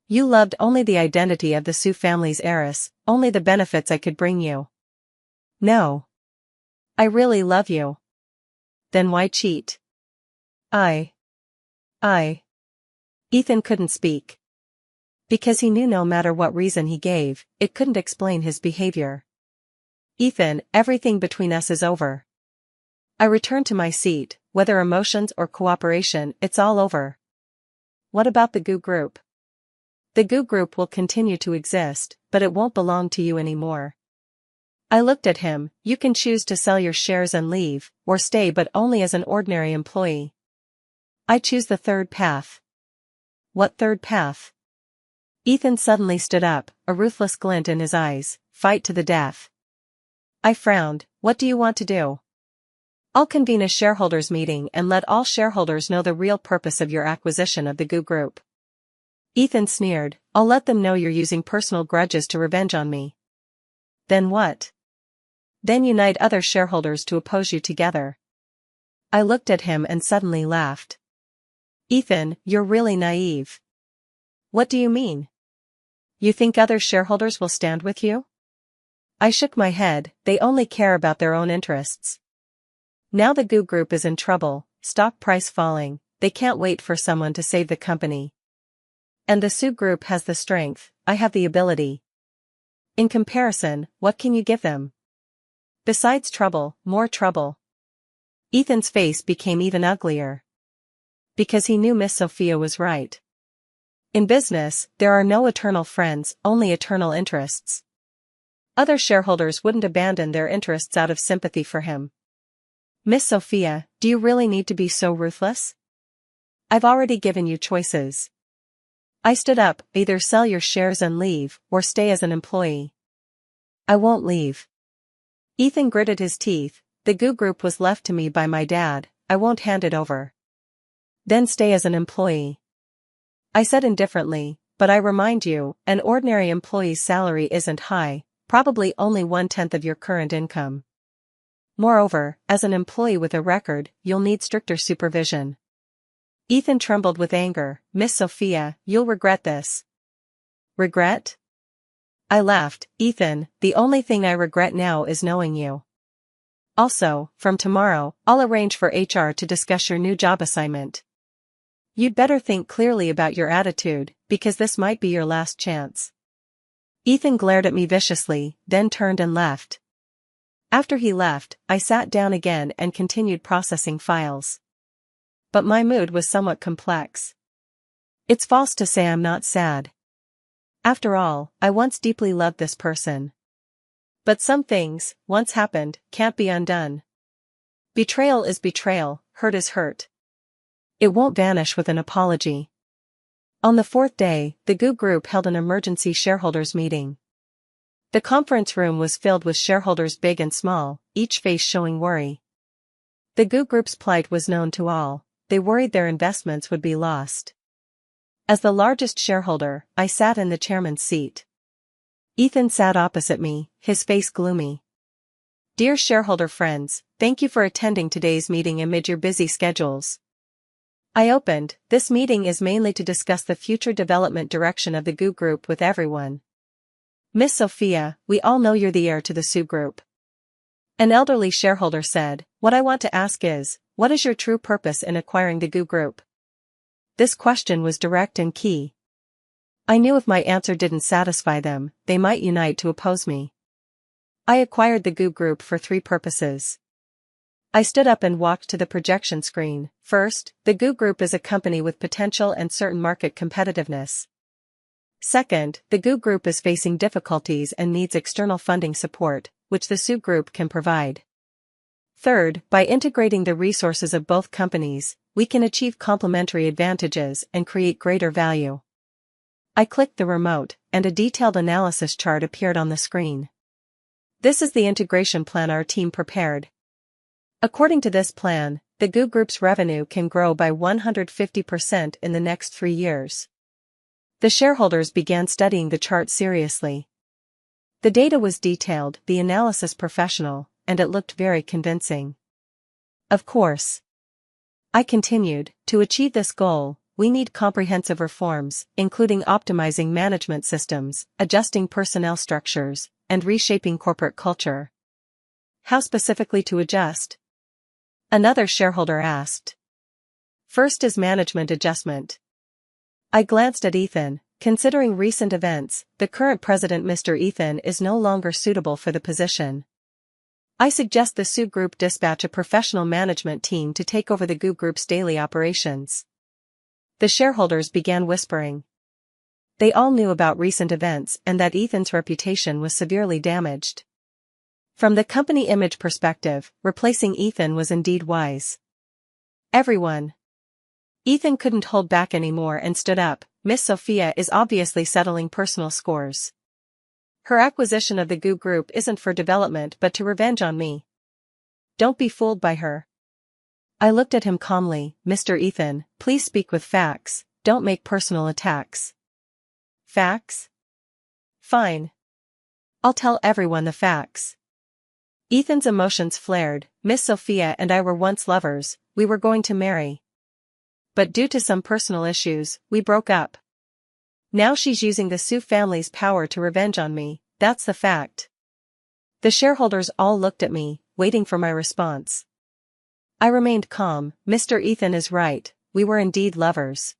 You loved only the identity of the Sue family's heiress, only the benefits I could bring you. No. I really love you. Then why cheat? I. Ethan couldn't speak. Because he knew no matter what reason he gave, it couldn't explain his behavior. Ethan, everything between us is over. I returned to my seat, whether emotions or cooperation, it's all over. What about the Goo Group? The Goo Group will continue to exist, but it won't belong to you anymore. I looked at him, you can choose to sell your shares and leave, or stay but only as an ordinary employee. I choose the third path. What third path? Ethan suddenly stood up, a ruthless glint in his eyes, fight to the death. I frowned, what do you want to do? I'll convene a shareholders meeting and let all shareholders know the real purpose of your acquisition of the Goo Group. Ethan sneered, I'll let them know you're using personal grudges to revenge on me. Then what? Then unite other shareholders to oppose you together. I looked at him and suddenly laughed. Ethan, you're really naive. What do you mean? You think other shareholders will stand with you? I shook my head, they only care about their own interests. Now the Goo Group is in trouble, stock price falling, they can't wait for someone to save the company. And the Sue Group has the strength, I have the ability. In comparison, what can you give them? Besides trouble, more trouble. Ethan's face became even uglier. Because he knew Miss Sophia was right. In business, there are no eternal friends, only eternal interests. Other shareholders wouldn't abandon their interests out of sympathy for him. Miss Sophia, do you really need to be so ruthless? I've already given you choices. I stood up, either sell your shares and leave, or stay as an employee. I won't leave. Ethan gritted his teeth, the Goo Group was left to me by my dad, I won't hand it over. Then stay as an employee. I said indifferently, but I remind you, an ordinary employee's salary isn't high, probably only 1/10 of your current income. Moreover, as an employee with a record, you'll need stricter supervision. Ethan trembled with anger, Miss Sophia, you'll regret this. Regret? I laughed, Ethan, the only thing I regret now is knowing you. Also, from tomorrow, I'll arrange for HR to discuss your new job assignment. You'd better think clearly about your attitude, because this might be your last chance. Ethan glared at me viciously, then turned and left. After he left, I sat down again and continued processing files. But my mood was somewhat complex. It's false to say I'm not sad. After all, I once deeply loved this person. But some things, once happened, can't be undone. Betrayal is betrayal, hurt is hurt. It won't vanish with an apology. On the fourth day, the Goo Group held an emergency shareholders meeting. The conference room was filled with shareholders big and small, each face showing worry. The Goo Group's plight was known to all, they worried their investments would be lost. As the largest shareholder, I sat in the chairman's seat. Ethan sat opposite me, his face gloomy. Dear shareholder friends, thank you for attending today's meeting amid your busy schedules. I opened, this meeting is mainly to discuss the future development direction of the Goo Group with everyone. Miss Sophia, we all know you're the heir to the Sue Group. An elderly shareholder said, what I want to ask is, what is your true purpose in acquiring the Goo Group? This question was direct and key. I knew if my answer didn't satisfy them, they might unite to oppose me. I acquired the Goo Group for 3 purposes. I stood up and walked to the projection screen. First, the Goo Group is a company with potential and certain market competitiveness. Second, the Goo Group is facing difficulties and needs external funding support, which the Sue Group can provide. Third, by integrating the resources of both companies, we can achieve complementary advantages and create greater value. I clicked the remote, and a detailed analysis chart appeared on the screen. This is the integration plan our team prepared. According to this plan, the GU Group's revenue can grow by 150% in the next 3 years. The shareholders began studying the chart seriously. The data was detailed, the analysis professional, and it looked very convincing. Of course, I continued, to achieve this goal, we need comprehensive reforms, including optimizing management systems, adjusting personnel structures, and reshaping corporate culture. How specifically to adjust? Another shareholder asked. First is management adjustment. I glanced at Ethan. Considering recent events, the current president Mr. Ethan is no longer suitable for the position. I suggest the SU Group dispatch a professional management team to take over the GU Group's daily operations. The shareholders began whispering. They all knew about recent events and that Ethan's reputation was severely damaged. From the company image perspective, replacing Ethan was indeed wise. Everyone. Ethan couldn't hold back anymore and stood up. Miss Sophia is obviously settling personal scores. Her acquisition of the GU Group isn't for development but to revenge on me. Don't be fooled by her. I looked at him calmly. Mr. Ethan, please speak with facts, don't make personal attacks. Facts? Fine. I'll tell everyone the facts. Ethan's emotions flared. Miss Sophia and I were once lovers, we were going to marry. But due to some personal issues, we broke up. Now she's using the Sue family's power to revenge on me, that's the fact. The shareholders all looked at me, waiting for my response. I remained calm. Mr. Ethan is right, we were indeed lovers.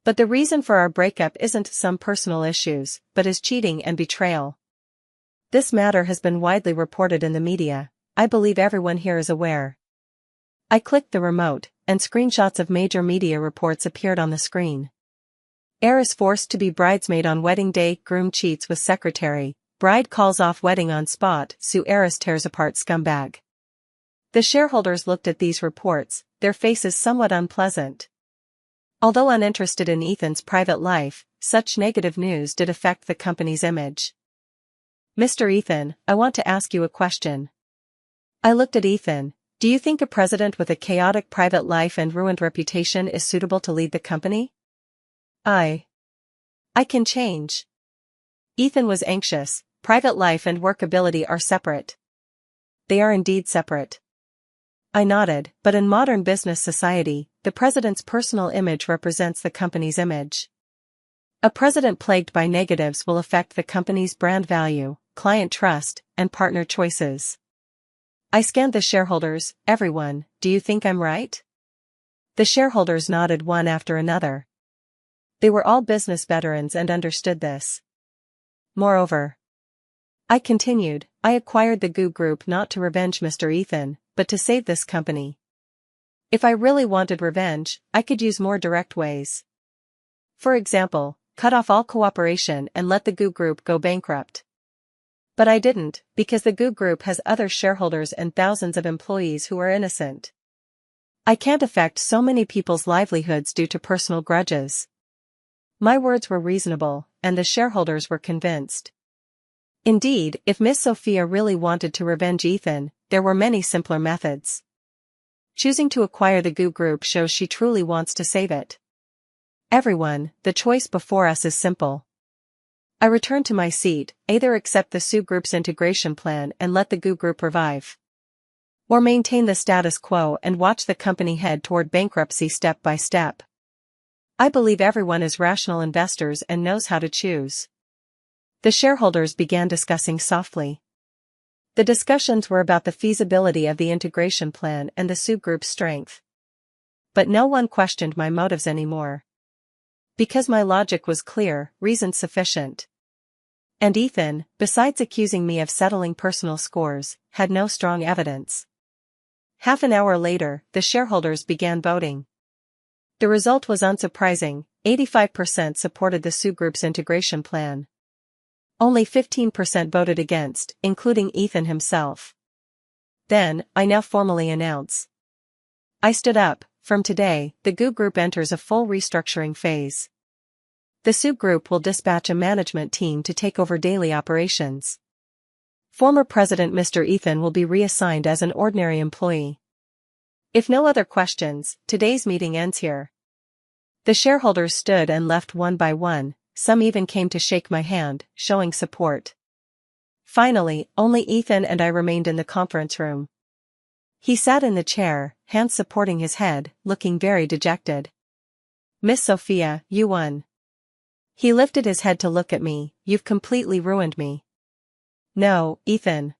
But the reason for our breakup isn't some personal issues, but is cheating and betrayal. This matter has been widely reported in the media, I believe everyone here is aware. I clicked the remote, and screenshots of major media reports appeared on the screen. Heir is forced to be bridesmaid on wedding day, groom cheats with secretary, bride calls off wedding on spot, Sue heiress tears apart scumbag. The shareholders looked at these reports, their faces somewhat unpleasant. Although uninterested in Ethan's private life, such negative news did affect the company's image. Mr. Ethan, I want to ask you a question. I looked at Ethan. Do you think a president with a chaotic private life and ruined reputation is suitable to lead the company? I can change. Ethan was anxious. Private life and workability are separate. They are indeed separate. I nodded, but in modern business society, the president's personal image represents the company's image. A president plagued by negatives will affect the company's brand value, client trust, and partner choices. I scanned the shareholders. Everyone, do you think I'm right? The shareholders nodded one after another. They were all business veterans and understood this. Moreover, I continued, I acquired the GU Group not to revenge Mr. Ethan, but to save this company. If I really wanted revenge, I could use more direct ways. For example, cut off all cooperation and let the GU Group go bankrupt. But I didn't, because the GU Group has other shareholders and thousands of employees who are innocent. I can't affect so many people's livelihoods due to personal grudges. My words were reasonable, and the shareholders were convinced. Indeed, if Miss Sophia really wanted to revenge Ethan, there were many simpler methods. Choosing to acquire the GU Group shows she truly wants to save it. Everyone, the choice before us is simple. I returned to my seat, either accept the SU Group's integration plan and let the GU Group revive. Or maintain the status quo and watch the company head toward bankruptcy step by step. I believe everyone is rational investors and knows how to choose. The shareholders began discussing softly. The discussions were about the feasibility of the integration plan and the SU Group's strength. But no one questioned my motives anymore. Because my logic was clear, reason sufficient. And Ethan, besides accusing me of settling personal scores, had no strong evidence. Half an hour later, the shareholders began voting. The result was unsurprising, 85% supported the SU Group's integration plan. Only 15% voted against, including Ethan himself. Then, I now formally announce. I stood up. From today, the GU Group enters a full restructuring phase. The SU Group will dispatch a management team to take over daily operations. Former President Mr. Ethan will be reassigned as an ordinary employee. If no other questions, today's meeting ends here. The shareholders stood and left one by one, some even came to shake my hand, showing support. Finally, only Ethan and I remained in the conference room. He sat in the chair, hands supporting his head, looking very dejected. "Miss Sophia, you won." He lifted his head to look at me. "You've completely ruined me." "No, Ethan.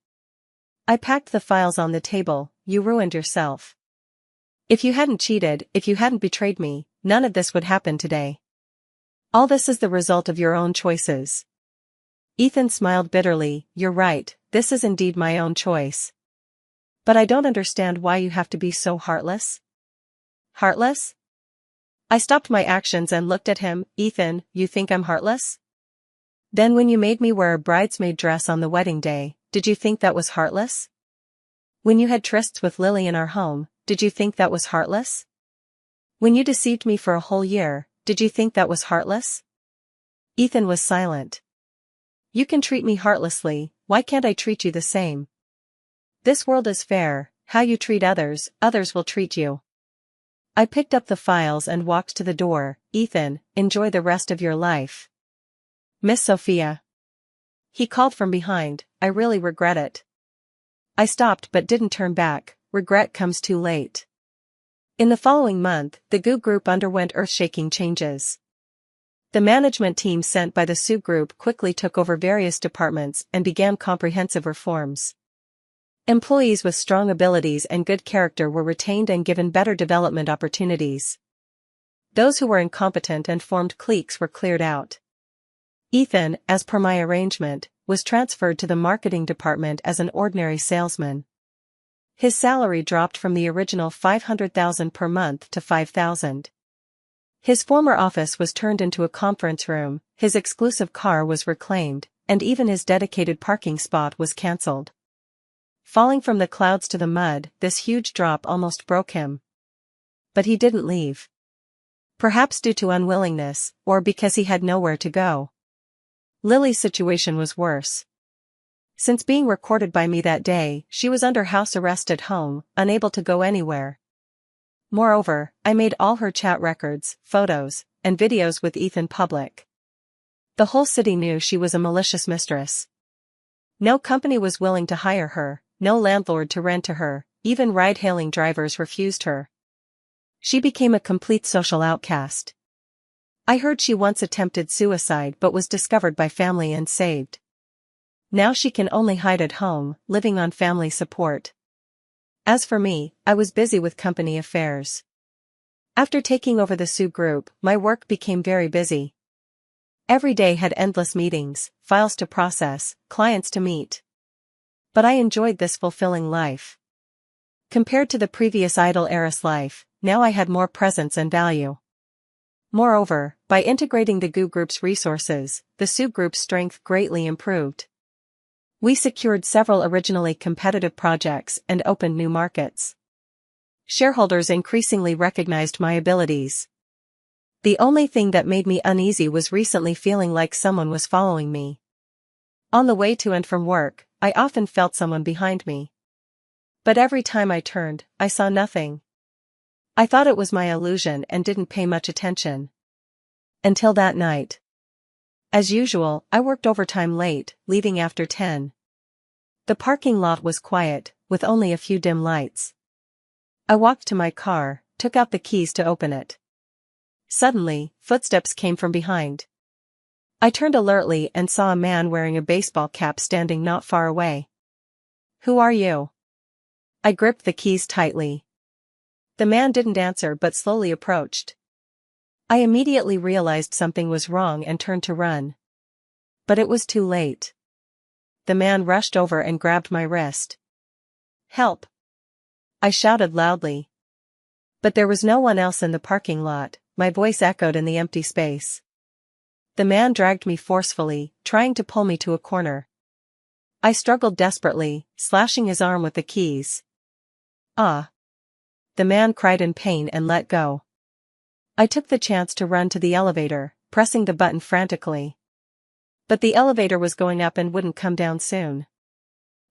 I packed the files on the table, you ruined yourself. If you hadn't cheated, if you hadn't betrayed me, none of this would happen today. All this is the result of your own choices." Ethan smiled bitterly. "You're right, this is indeed my own choice. But I don't understand why you have to be so heartless." "Heartless?" I stopped my actions and looked at him. "Ethan, you think I'm heartless? Then when you made me wear a bridesmaid dress on the wedding day, did you think that was heartless? When you had trysts with Lily in our home, did you think that was heartless? When you deceived me for a whole year, did you think that was heartless?" Ethan was silent. "You can treat me heartlessly, why can't I treat you the same? This world is fair, how you treat others, others will treat you." I picked up the files and walked to the door. "Ethan, enjoy the rest of your life." "Miss Sophia." He called from behind, "I really regret it." I stopped but didn't turn back. Regret comes too late. In the following month, the GU Group underwent earth-shaking changes. The management team sent by the SU Group quickly took over various departments and began comprehensive reforms. Employees with strong abilities and good character were retained and given better development opportunities. Those who were incompetent and formed cliques were cleared out. Ethan, as per my arrangement, was transferred to the marketing department as an ordinary salesman. His salary dropped from the original $500,000 per month to $5,000. His former office was turned into a conference room, his exclusive car was reclaimed, and even his dedicated parking spot was cancelled. Falling from the clouds to the mud, this huge drop almost broke him. But he didn't leave. Perhaps due to unwillingness, or because he had nowhere to go. Lily's situation was worse. Since being recorded by me that day, she was under house arrest at home, unable to go anywhere. Moreover, I made all her chat records, photos, and videos with Ethan public. The whole city knew she was a malicious mistress. No company was willing to hire her, no landlord to rent to her, even ride-hailing drivers refused her. She became a complete social outcast. I heard she once attempted suicide but was discovered by family and saved. Now she can only hide at home, living on family support. As for me, I was busy with company affairs. After taking over the SU Group, my work became very busy. Every day had endless meetings, files to process, clients to meet. But I enjoyed this fulfilling life. Compared to the previous idle heiress life, now I had more presence and value. Moreover, by integrating the GU Group's resources, the SU Group's strength greatly improved. We secured several originally competitive projects and opened new markets. Shareholders increasingly recognized my abilities. The only thing that made me uneasy was recently feeling like someone was following me. On the way to and from work, I often felt someone behind me. But every time I turned, I saw nothing. I thought it was my illusion and didn't pay much attention. Until that night. As usual, I worked overtime late, leaving after 10. The parking lot was quiet, with only a few dim lights. I walked to my car, took out the keys to open it. Suddenly, footsteps came from behind. I turned alertly and saw a man wearing a baseball cap standing not far away. "Who are you?" I gripped the keys tightly. The man didn't answer but slowly approached. I immediately realized something was wrong and turned to run. But it was too late. The man rushed over and grabbed my wrist. "Help!" I shouted loudly. But there was no one else in the parking lot, my voice echoed in the empty space. The man dragged me forcefully, trying to pull me to a corner. I struggled desperately, slashing his arm with the keys. "Ah!" The man cried in pain and let go. I took the chance to run to the elevator, pressing the button frantically. But the elevator was going up and wouldn't come down soon.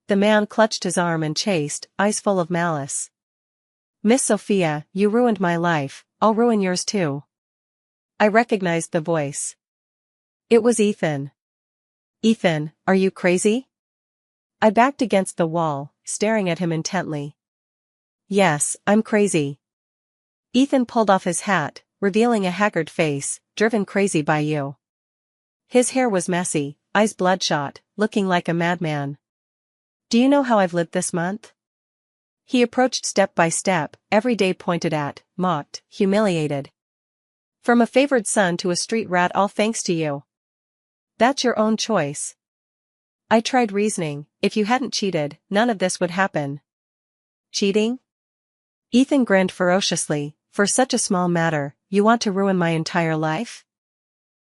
The man clutched his arm and chased, eyes full of malice. Miss Sophia, you ruined my life, I'll ruin yours too. I recognized the voice. It was Ethan. Ethan, are you crazy? I backed against the wall, staring at him intently. Yes, I'm crazy. Ethan pulled off his hat, revealing a haggard face, driven crazy by you. His hair was messy, eyes bloodshot, looking like a madman. Do you know how I've lived this month? He approached step by step, every day pointed at, mocked, humiliated. From a favored son to a street rat, all thanks to you. That's your own choice. I tried reasoning, if you hadn't cheated, none of this would happen. Cheating? Ethan grinned ferociously. For such a small matter, you want to ruin my entire life?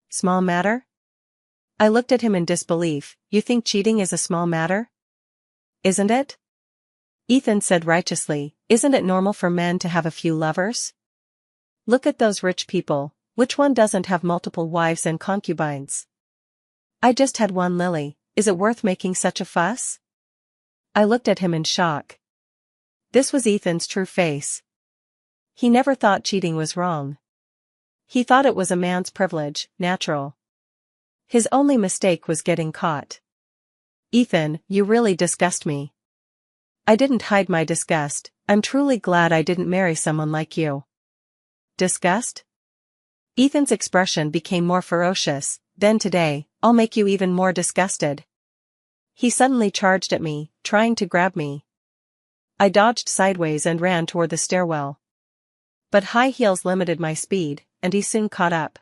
Small matter? I looked at him in disbelief. You think cheating is a small matter? Isn't it? Ethan said righteously, isn't it normal for men to have a few lovers? Look at those rich people, which one doesn't have multiple wives and concubines? I just had one, Lily, is it worth making such a fuss? I looked at him in shock. This was Ethan's true face. He never thought cheating was wrong. He thought it was a man's privilege, natural. His only mistake was getting caught. Ethan, you really disgust me. I didn't hide my disgust. I'm truly glad I didn't marry someone like you. Disgust? Ethan's expression became more ferocious. Then today, I'll make you even more disgusted. He suddenly charged at me, trying to grab me. I dodged sideways and ran toward the stairwell. But high heels limited my speed, and he soon caught up.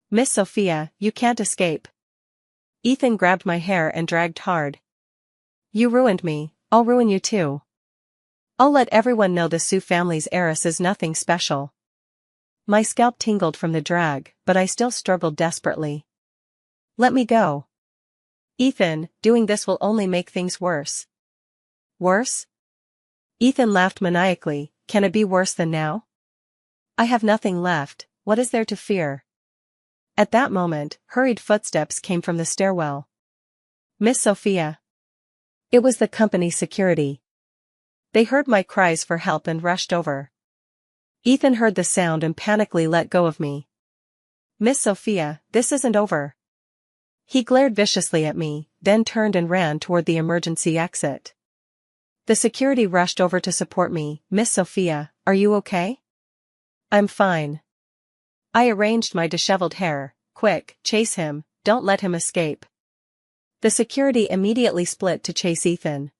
Miss Sophia, you can't escape. Ethan grabbed my hair and dragged hard. You ruined me, I'll ruin you too. I'll let everyone know the Sue family's heiress is nothing special. My scalp tingled from the drag, but I still struggled desperately. Let me go. Ethan, doing this will only make things worse. Worse? Ethan laughed maniacally. Can it be worse than now? I have nothing left, what is there to fear? At that moment, hurried footsteps came from the stairwell. Miss Sophia. It was the company security. They heard my cries for help and rushed over. Ethan heard the sound and panically let go of me. Miss Sophia, this isn't over. He glared viciously at me, then turned and ran toward the emergency exit. The security rushed over to support me. Miss Sophia, are you okay? I'm fine. I arranged my disheveled hair. Quick, chase him, don't let him escape. The security immediately split to chase Ethan.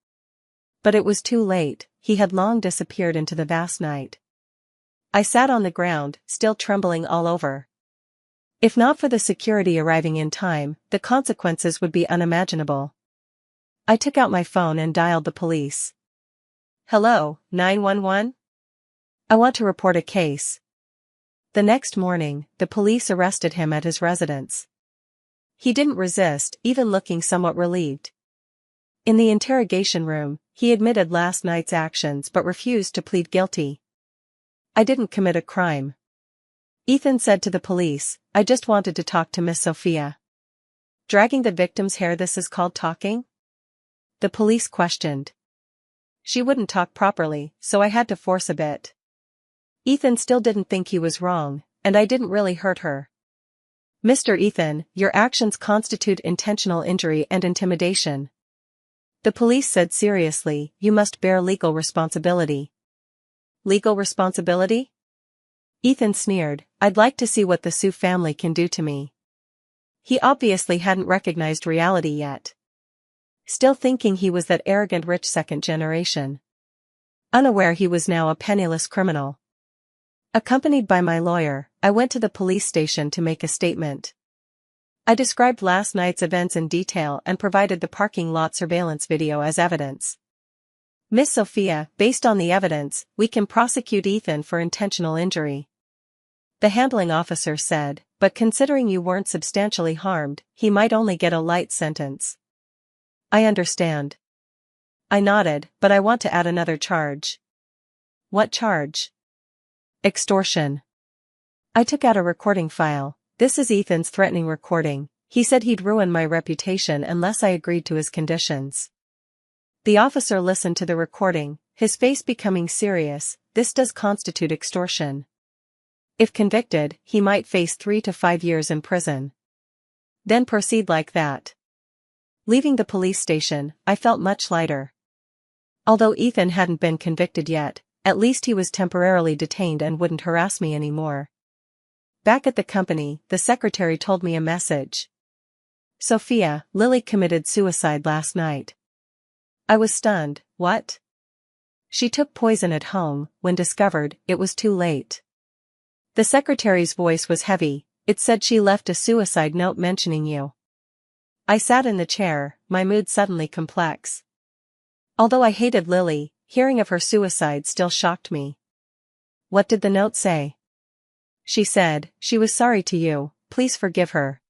But it was too late, he had long disappeared into the vast night. I sat on the ground, still trembling all over. If not for the security arriving in time, the consequences would be unimaginable. I took out my phone and dialed the police. Hello, 911? I want to report a case. The next morning, the police arrested him at his residence. He didn't resist, even looking somewhat relieved. In the interrogation room, he admitted last night's actions but refused to plead guilty. I didn't commit a crime. Ethan said to the police, I just wanted to talk to Miss Sophia. Dragging the victim's hair, this is called talking? The police questioned. She wouldn't talk properly, so I had to force a bit. Ethan still didn't think he was wrong, and I didn't really hurt her. Mr. Ethan, your actions constitute intentional injury and intimidation. The police said seriously, you must bear legal responsibility. Legal responsibility? Ethan sneered, I'd like to see what the Sue family can do to me. He obviously hadn't recognized reality yet. Still thinking he was that arrogant rich second generation. Unaware he was now a penniless criminal. Accompanied by my lawyer, I went to the police station to make a statement. I described last night's events in detail and provided the parking lot surveillance video as evidence. Miss Sophia, based on the evidence, we can prosecute Ethan for intentional injury. The handling officer said, but considering you weren't substantially harmed, he might only get a light sentence. I understand. I nodded, but I want to add another charge. What charge? Extortion. I took out a recording file. This is Ethan's threatening recording. He said he'd ruin my reputation unless I agreed to his conditions. The officer listened to the recording, his face becoming serious, this does constitute extortion. If convicted, he might face 3 to 5 years in prison. Then proceed like that. Leaving the police station, I felt much lighter. Although Ethan hadn't been convicted yet, at least he was temporarily detained and wouldn't harass me anymore. Back at the company, the secretary told me a message. Sophia, Lily committed suicide last night. I was stunned. What? She took poison at home. When discovered, it was too late. The secretary's voice was heavy. It said she left a suicide note mentioning you. I sat in the chair, my mood suddenly complex. Although I hated Lily, hearing of her suicide still shocked me. What did the note say? She said, she was sorry to you, please forgive her.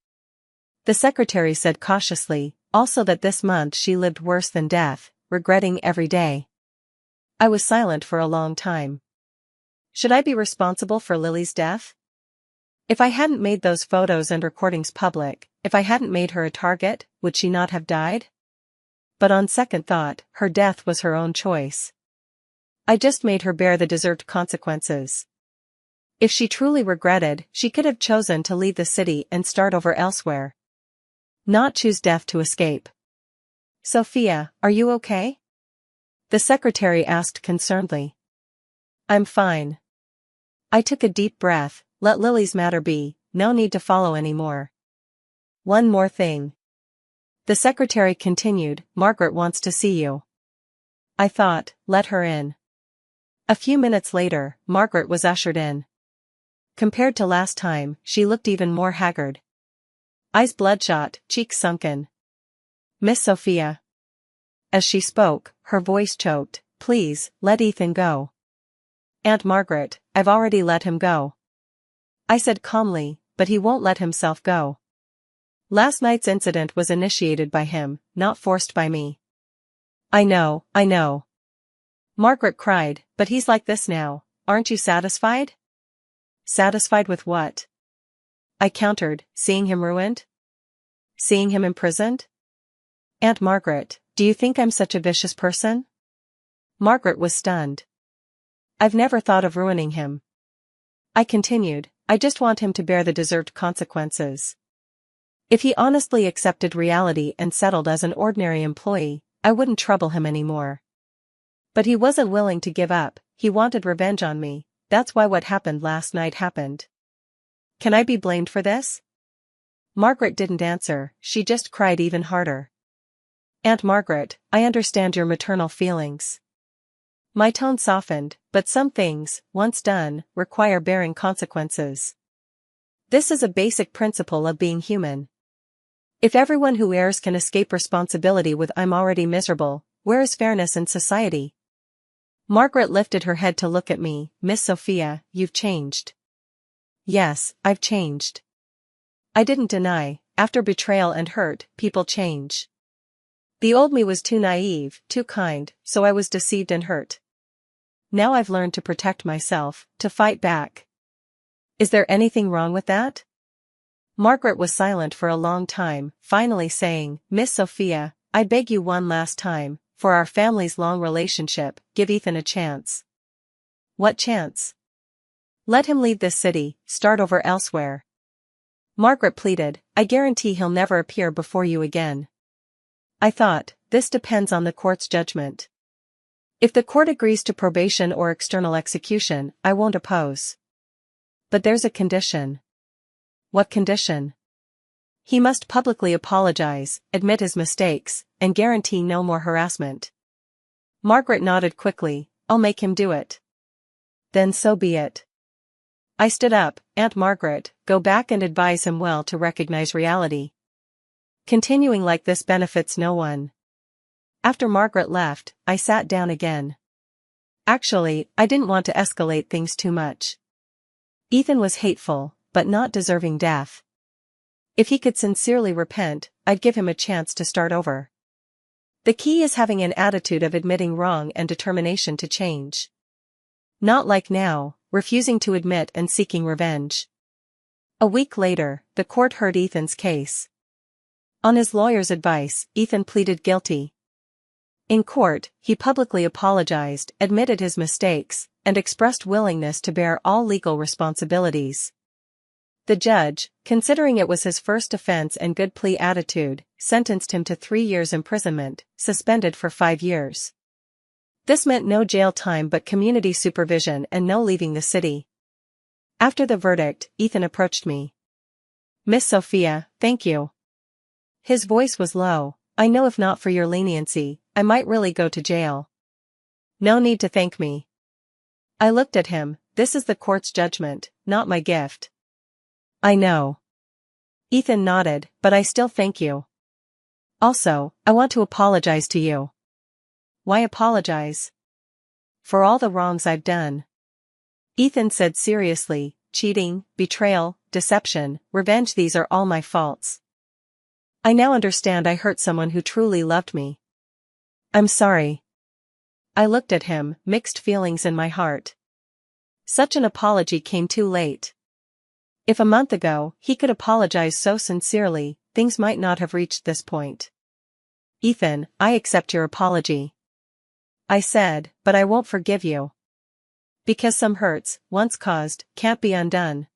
The secretary said cautiously, also that this month she lived worse than death, regretting every day. I was silent for a long time. Should I be responsible for Lily's death? If I hadn't made those photos and recordings public, if I hadn't made her a target, would she not have died? But on second thought, her death was her own choice. I just made her bear the deserved consequences. If she truly regretted, she could have chosen to leave the city and start over elsewhere. Not choose death to escape. Sophia, are you okay? The secretary asked concernedly. I'm fine. I took a deep breath. Let Lily's matter be, no need to follow anymore. One more thing. The secretary continued, Margaret wants to see you. I thought, let her in. A few minutes later, Margaret was ushered in. Compared to last time, she looked even more haggard. Eyes bloodshot, cheeks sunken. Miss Sophia. As she spoke, her voice choked, please, let Ethan go. Aunt Margaret, I've already let him go. I said calmly, but he won't let himself go. Last night's incident was initiated by him, not forced by me. I know. Margaret cried, but he's like this now, aren't you satisfied? Satisfied with what? I countered, seeing him ruined? Seeing him imprisoned? Aunt Margaret, do you think I'm such a vicious person? Margaret was stunned. I've never thought of ruining him. I continued, I just want him to bear the deserved consequences. If he honestly accepted reality and settled as an ordinary employee, I wouldn't trouble him anymore. But he wasn't willing to give up, he wanted revenge on me, that's why what happened last night happened. Can I be blamed for this? Margaret didn't answer, she just cried even harder. Aunt Margaret, I understand your maternal feelings. My tone softened, but some things, once done, require bearing consequences. This is a basic principle of being human. If everyone who errs can escape responsibility with I'm already miserable, where is fairness in society? Margaret lifted her head to look at me, Miss Sophia, you've changed. Yes, I've changed. I didn't deny, after betrayal and hurt, people change. The old me was too naive, too kind, so I was deceived and hurt. Now I've learned to protect myself, to fight back. Is there anything wrong with that? Margaret was silent for a long time, finally saying, Miss Sophia, I beg you one last time, for our family's long relationship, give Ethan a chance. What chance? Let him leave this city, start over elsewhere. Margaret pleaded, I guarantee he'll never appear before you again. I thought, this depends on the court's judgment. If the court agrees to probation or external execution, I won't oppose. But there's a condition. What condition? He must publicly apologize, admit his mistakes, and guarantee no more harassment. Margaret nodded quickly, I'll make him do it. Then so be it. I stood up, Aunt Margaret, go back and advise him well to recognize reality. Continuing like this benefits no one. After Margaret left, I sat down again. Actually, I didn't want to escalate things too much. Ethan was hateful, but not deserving death. If he could sincerely repent, I'd give him a chance to start over. The key is having an attitude of admitting wrong and determination to change. Not like now, refusing to admit and seeking revenge. A week later, the court heard Ethan's case. On his lawyer's advice, Ethan pleaded guilty. In court, he publicly apologized, admitted his mistakes, and expressed willingness to bear all legal responsibilities. The judge, considering it was his first offense and good plea attitude, sentenced him to 3 years imprisonment, suspended for 5 years. This meant no jail time but community supervision and no leaving the city. After the verdict, Ethan approached me. "Miss Sophia, thank you." His voice was low. "I know if not for your leniency, I might really go to jail." "No need to thank me." I looked at him. "This is the court's judgment, not my gift." "I know." Ethan nodded, "But I still thank you. Also, I want to apologize to you." "Why apologize?" "For all the wrongs I've done." Ethan said seriously, "Cheating, betrayal, deception, revenge, these are all my faults. I now understand I hurt someone who truly loved me. I'm sorry." I looked at him, mixed feelings in my heart. Such an apology came too late. If a month ago, he could apologize so sincerely, things might not have reached this point. "Ethan, I accept your apology," I said, "but I won't forgive you. Because some hurts, once caused, can't be undone.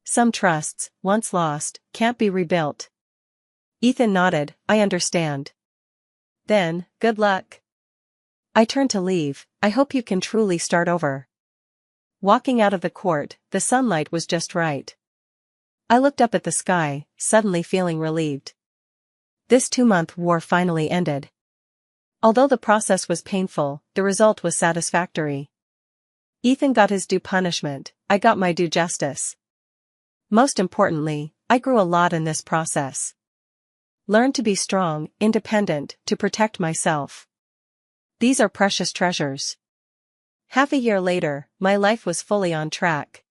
Some trusts, once lost, can't be rebuilt." Ethan nodded, "I understand." "Then, good luck." I turned to leave. "I hope you can truly start over." Walking out of the court, the sunlight was just right. I looked up at the sky, suddenly feeling relieved. This 2-month war finally ended. Although the process was painful, the result was satisfactory. Ethan got his due punishment, I got my due justice. Most importantly, I grew a lot in this process. Learned to be strong, independent, to protect myself. These are precious treasures. Half a year later, my life was fully on track.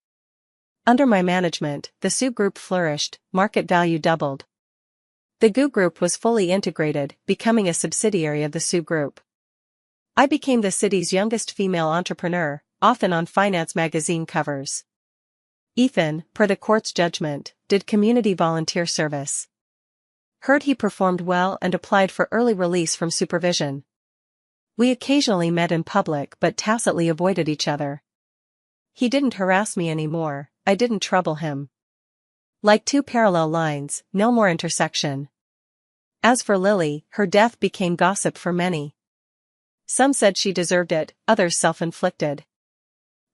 Under my management, the Sue Group flourished, market value doubled. The GU Group was fully integrated, becoming a subsidiary of the Sue Group. I became the city's youngest female entrepreneur, often on finance magazine covers. Ethan, per the court's judgment, did community volunteer service. Heard he performed well and applied for early release from supervision. We occasionally met in public but tacitly avoided each other. He didn't harass me anymore, I didn't trouble him. Like two parallel lines, no more intersection. As for Lily, her death became gossip for many. Some said she deserved it, others self-inflicted.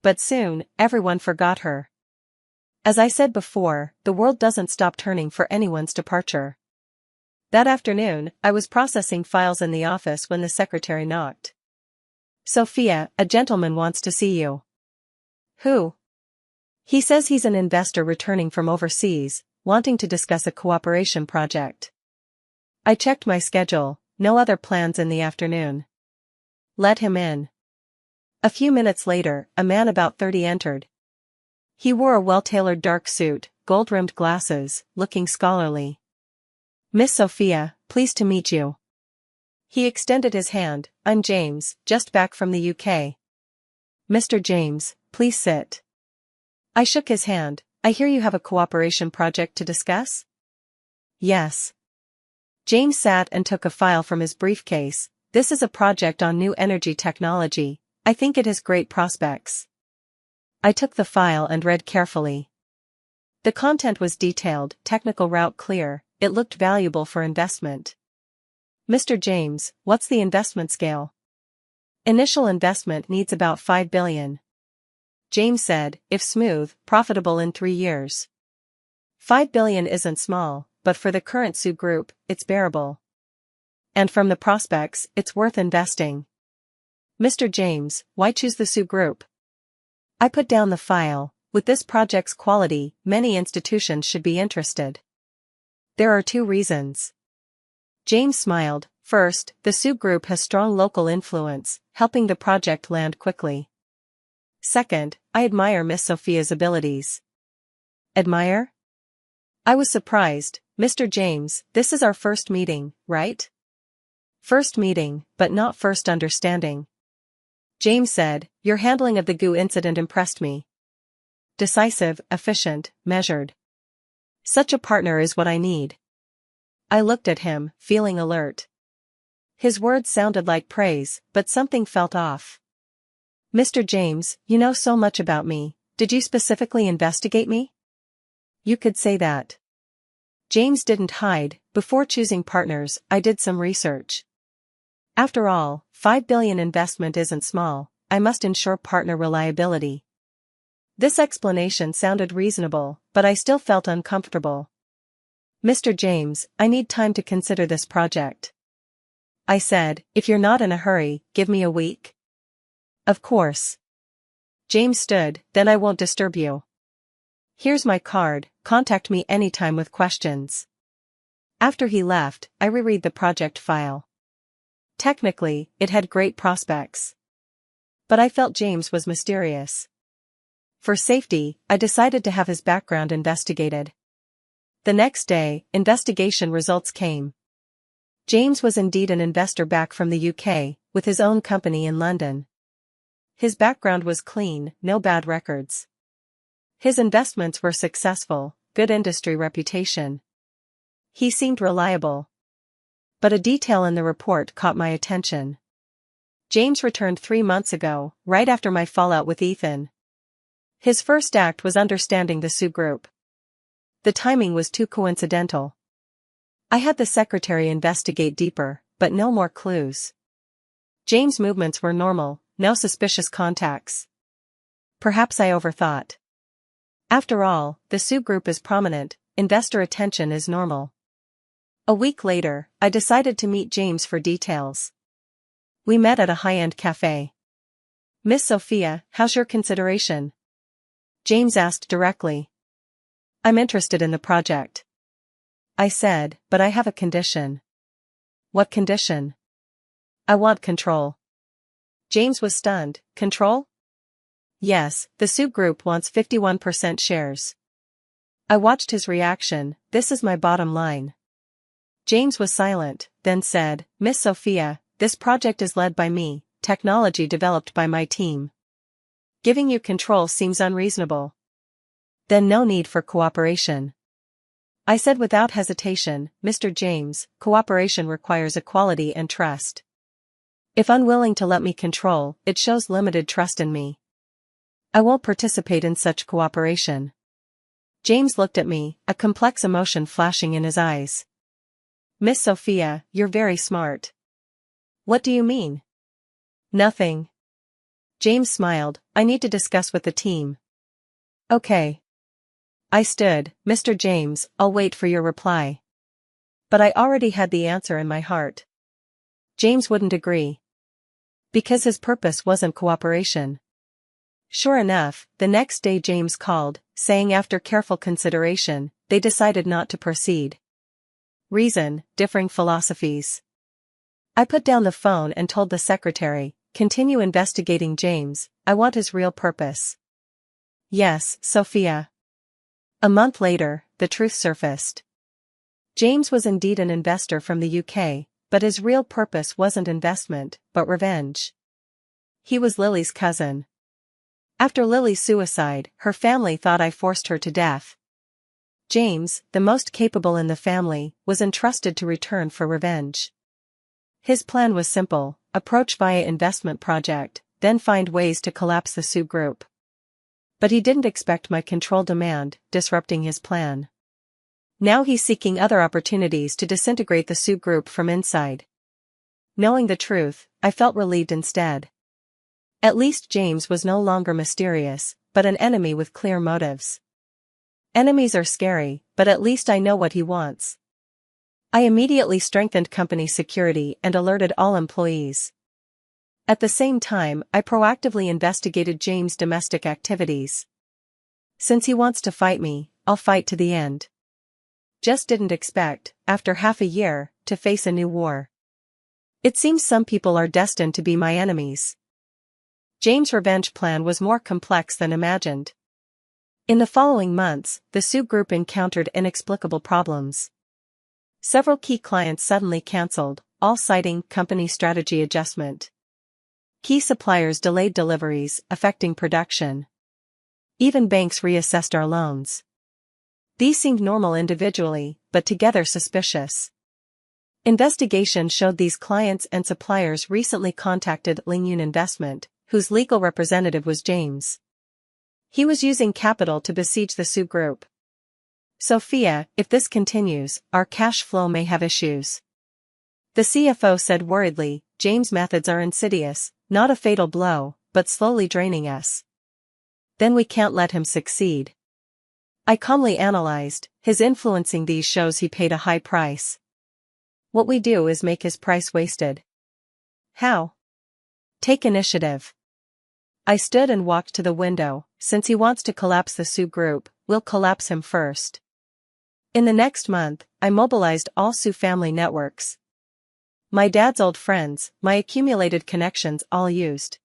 But soon, everyone forgot her. As I said before, the world doesn't stop turning for anyone's departure. That afternoon, I was processing files in the office when the secretary knocked. "Sophia, a gentleman wants to see you." "Who?" "He says he's an investor returning from overseas, wanting to discuss a cooperation project." I checked my schedule, no other plans in the afternoon. "Let him in." A few minutes later, a man about 30 entered. He wore a well-tailored dark suit, gold-rimmed glasses, looking scholarly. "Miss Sophia, pleased to meet you." He extended his hand. "I'm James, just back from the UK." "Mr. James, please sit." I shook his hand. "I hear you have a cooperation project to discuss?" "Yes." James sat and took a file from his briefcase. "This is a project on new energy technology. I think it has great prospects." I took the file and read carefully. The content was detailed, technical route clear, it looked valuable for investment. "Mr. James, what's the investment scale?" "Initial investment needs about $5 billion. James said, "If smooth, profitable in 3 years." $5 billion isn't small, but for the current Sue Group, it's bearable. And from the prospects, it's worth investing. "Mr. James, why choose the Sue Group?" I put down the file. With this project's quality, many institutions should be interested. There are 2 reasons. James smiled. First, the Sue Group has strong local influence, helping the project land quickly. Second, I admire Miss Sophia's abilities. "Admire?" I was surprised. "Mr. James, this is our first meeting, right?" "First meeting, but not first understanding." James said, "Your handling of the GU incident impressed me. Decisive, efficient, measured. Such a partner is what I need." I looked at him, feeling alert. His words sounded like praise, but something felt off. "Mr. James, you know so much about me. Did you specifically investigate me?" "You could say that." James didn't hide. "Before choosing partners, I did some research. After all, $5 billion investment isn't small. I must ensure partner reliability." This explanation sounded reasonable, but I still felt uncomfortable. "Mr. James, I need time to consider this project," I said. "If you're not in a hurry, give me a week." "Of course." James stood. "Then I won't disturb you. Here's my card, contact me anytime with questions." After he left, I reread the project file. Technically, it had great prospects. But I felt James was mysterious. For safety, I decided to have his background investigated. The next day, investigation results came. James was indeed an investor back from the UK, with his own company in London. His background was clean, no bad records. His investments were successful, good industry reputation. He seemed reliable. But a detail in the report caught my attention. James returned 3 months ago, right after my fallout with Ethan. His first act was understanding the Sue Group. The timing was too coincidental. I had the secretary investigate deeper, but no more clues. James' movements were normal, no suspicious contacts. Perhaps I overthought. After all, the Sue Group is prominent, investor attention is normal. A week later, I decided to meet James for details. We met at a high-end cafe. "Miss Sophia, how's your consideration?" James asked directly. "I'm interested in the project," I said, "but I have a condition." "What condition?" "I want control." James was stunned. "Control?" "Yes, the Sue Group wants 51% shares." I watched his reaction. "This is my bottom line." James was silent, then said, "Miss Sophia, this project is led by me, technology developed by my team. Giving you control seems unreasonable." "Then no need for cooperation," I said without hesitation. "Mr. James, cooperation requires equality and trust. If unwilling to let me control, it shows limited trust in me. I won't participate in such cooperation." James looked at me, a complex emotion flashing in his eyes. "Miss Sophia, you're very smart." "What do you mean?" "Nothing." James smiled. "I need to discuss with the team." "Okay." I stood. "Mr. James, I'll wait for your reply." But I already had the answer in my heart. James wouldn't agree. Because his purpose wasn't cooperation. Sure enough, the next day James called, saying after careful consideration, they decided not to proceed. Reason, differing philosophies. I put down the phone and told the secretary, "Continue investigating James, I want his real purpose." "Yes, Sophia." A month later, the truth surfaced. James was indeed an investor from the UK, but his real purpose wasn't investment, but revenge. He was Lily's cousin. After Lily's suicide, her family thought I forced her to death. James, the most capable in the family, was entrusted to return for revenge. His plan was simple: approach via investment project, then find ways to collapse the Sue Group. But he didn't expect my control demand, disrupting his plan. Now he's seeking other opportunities to disintegrate the Sue Group from inside. Knowing the truth, I felt relieved instead. At least James was no longer mysterious, but an enemy with clear motives. Enemies are scary, but at least I know what he wants. I immediately strengthened company security and alerted all employees. At the same time, I proactively investigated James' domestic activities. Since he wants to fight me, I'll fight to the end. Just didn't expect, after half a year, to face a new war. It seems some people are destined to be my enemies. James' revenge plan was more complex than imagined. In the following months, the Sue Group encountered inexplicable problems. Several key clients suddenly cancelled, all citing company strategy adjustment. Key suppliers delayed deliveries, affecting production. Even banks reassessed our loans. These seemed normal individually, but together suspicious. Investigation showed these clients and suppliers recently contacted Lingyun Investment, whose legal representative was James. He was using capital to besiege the Su Group. Sophia, if this continues, our cash flow may have issues. The CFO said worriedly, James' methods are insidious, not a fatal blow, but slowly draining us. Then we can't let him succeed. I calmly analyzed, his influencing these shows he paid a high price. What we do is make his price wasted. How? Take initiative. I stood and walked to the window. Since he wants to collapse the Su Group, we'll collapse him first. In the next month, I mobilized all Su family networks. My dad's old friends, my accumulated connections all used.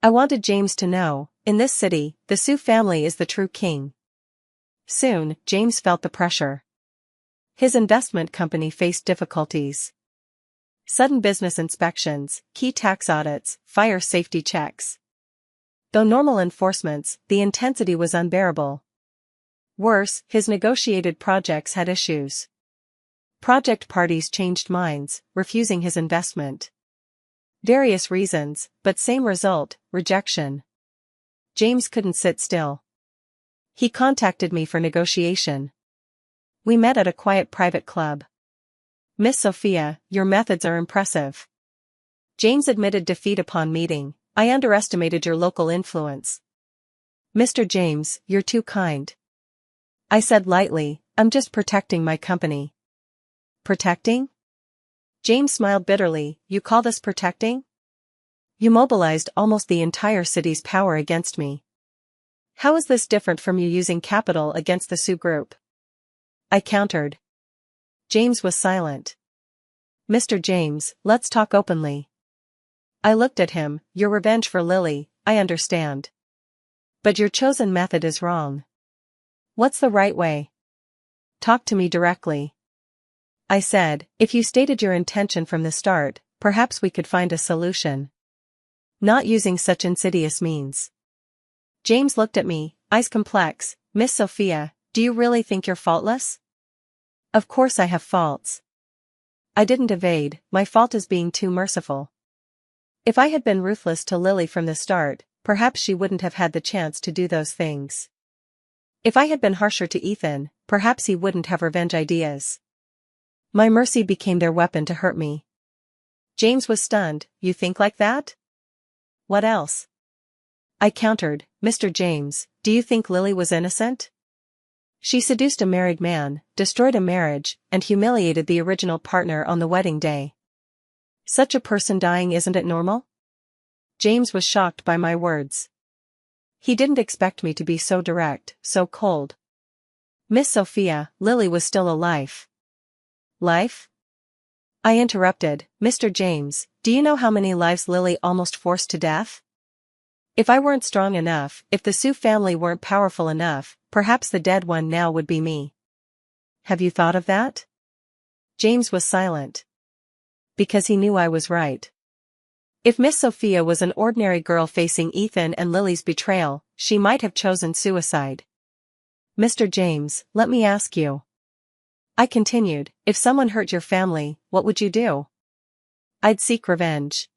I wanted James to know, in this city, the Su family is the true king. Soon, James felt the pressure. His investment company faced difficulties. Sudden business inspections, key tax audits, fire safety checks. Though normal enforcements, the intensity was unbearable. Worse, his negotiated projects had issues. Project parties changed minds, refusing his investment. Various reasons, but same result, rejection. James couldn't sit still. He contacted me for negotiation. We met at a quiet private club. Miss Sophia, your methods are impressive. James admitted defeat upon meeting. I underestimated your local influence. Mr. James, you're too kind. I said lightly, I'm just protecting my company. Protecting? James smiled bitterly, you call this protecting? You mobilized almost the entire city's power against me. How is this different from you using capital against the Su Group? I countered. James was silent. Mr. James, let's talk openly. I looked at him, your revenge for Lily, I understand. But your chosen method is wrong. What's the right way? Talk to me directly. I said, if you stated your intention from the start, perhaps we could find a solution. Not using such insidious means. James looked at me, eyes complex, Miss Sophia, do you really think you're faultless? Of course I have faults. I didn't evade, my fault is being too merciful. If I had been ruthless to Lily from the start, perhaps she wouldn't have had the chance to do those things. If I had been harsher to Ethan, perhaps he wouldn't have revenge ideas. My mercy became their weapon to hurt me. James was stunned, you think like that? What else? I countered, Mr. James, do you think Lily was innocent? She seduced a married man, destroyed a marriage, and humiliated the original partner on the wedding day. Such a person dying, isn't it normal? James was shocked by my words. He didn't expect me to be so direct, so cold. Miss Sophia, Lily was still alive. Life? I interrupted, Mr. James, do you know how many lives Lily almost forced to death? If I weren't strong enough, if the Su family weren't powerful enough, perhaps the dead one now would be me. Have you thought of that? James was silent. Because he knew I was right. If Miss Sophia was an ordinary girl facing Ethan and Lily's betrayal, she might have chosen suicide. Mr. James, let me ask you. I continued, if someone hurt your family, what would you do? I'd seek revenge.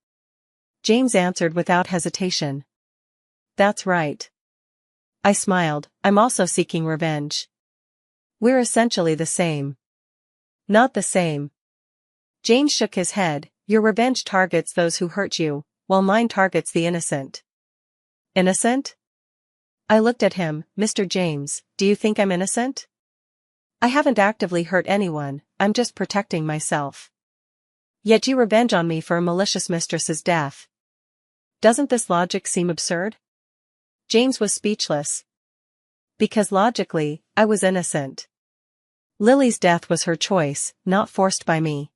James answered without hesitation. That's right. I smiled, I'm also seeking revenge. We're essentially the same. Not the same. James shook his head, your revenge targets those who hurt you, while mine targets the innocent. Innocent? I looked at him, Mr. James, do you think I'm innocent? I haven't actively hurt anyone, I'm just protecting myself. Yet you revenge on me for a malicious mistress's death. Doesn't this logic seem absurd? James was speechless. Because logically, I was innocent. Lily's death was her choice, not forced by me.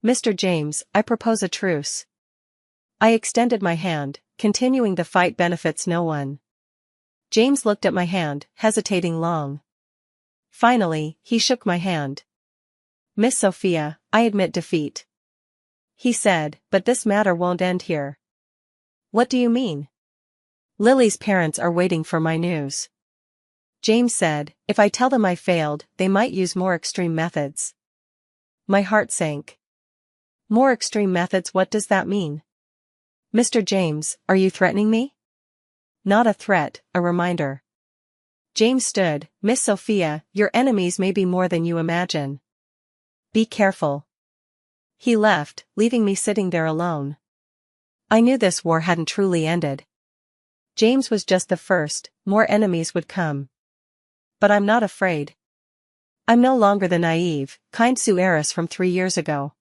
Mr. James, I propose a truce. I extended my hand, continuing the fight benefits no one. James looked at my hand, hesitating long. Finally, he shook my hand. Miss Sophia, I admit defeat. He said, but this matter won't end here. What do you mean? Lily's parents are waiting for my news. James said, if I tell them I failed, they might use more extreme methods. My heart sank. More extreme methods, what does that mean? Mr. James, are you threatening me? Not a threat, a reminder. James stood. Miss Sophia, your enemies may be more than you imagine. Be careful. He left, leaving me sitting there alone. I knew this war hadn't truly ended. James was just the first, more enemies would come. But I'm not afraid. I'm no longer the naive, kind Sue heiress from 3 years ago.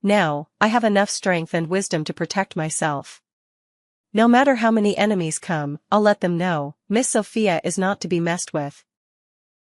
Now, I have enough strength and wisdom to protect myself. No matter how many enemies come, I'll let them know, Miss Sophia is not to be messed with.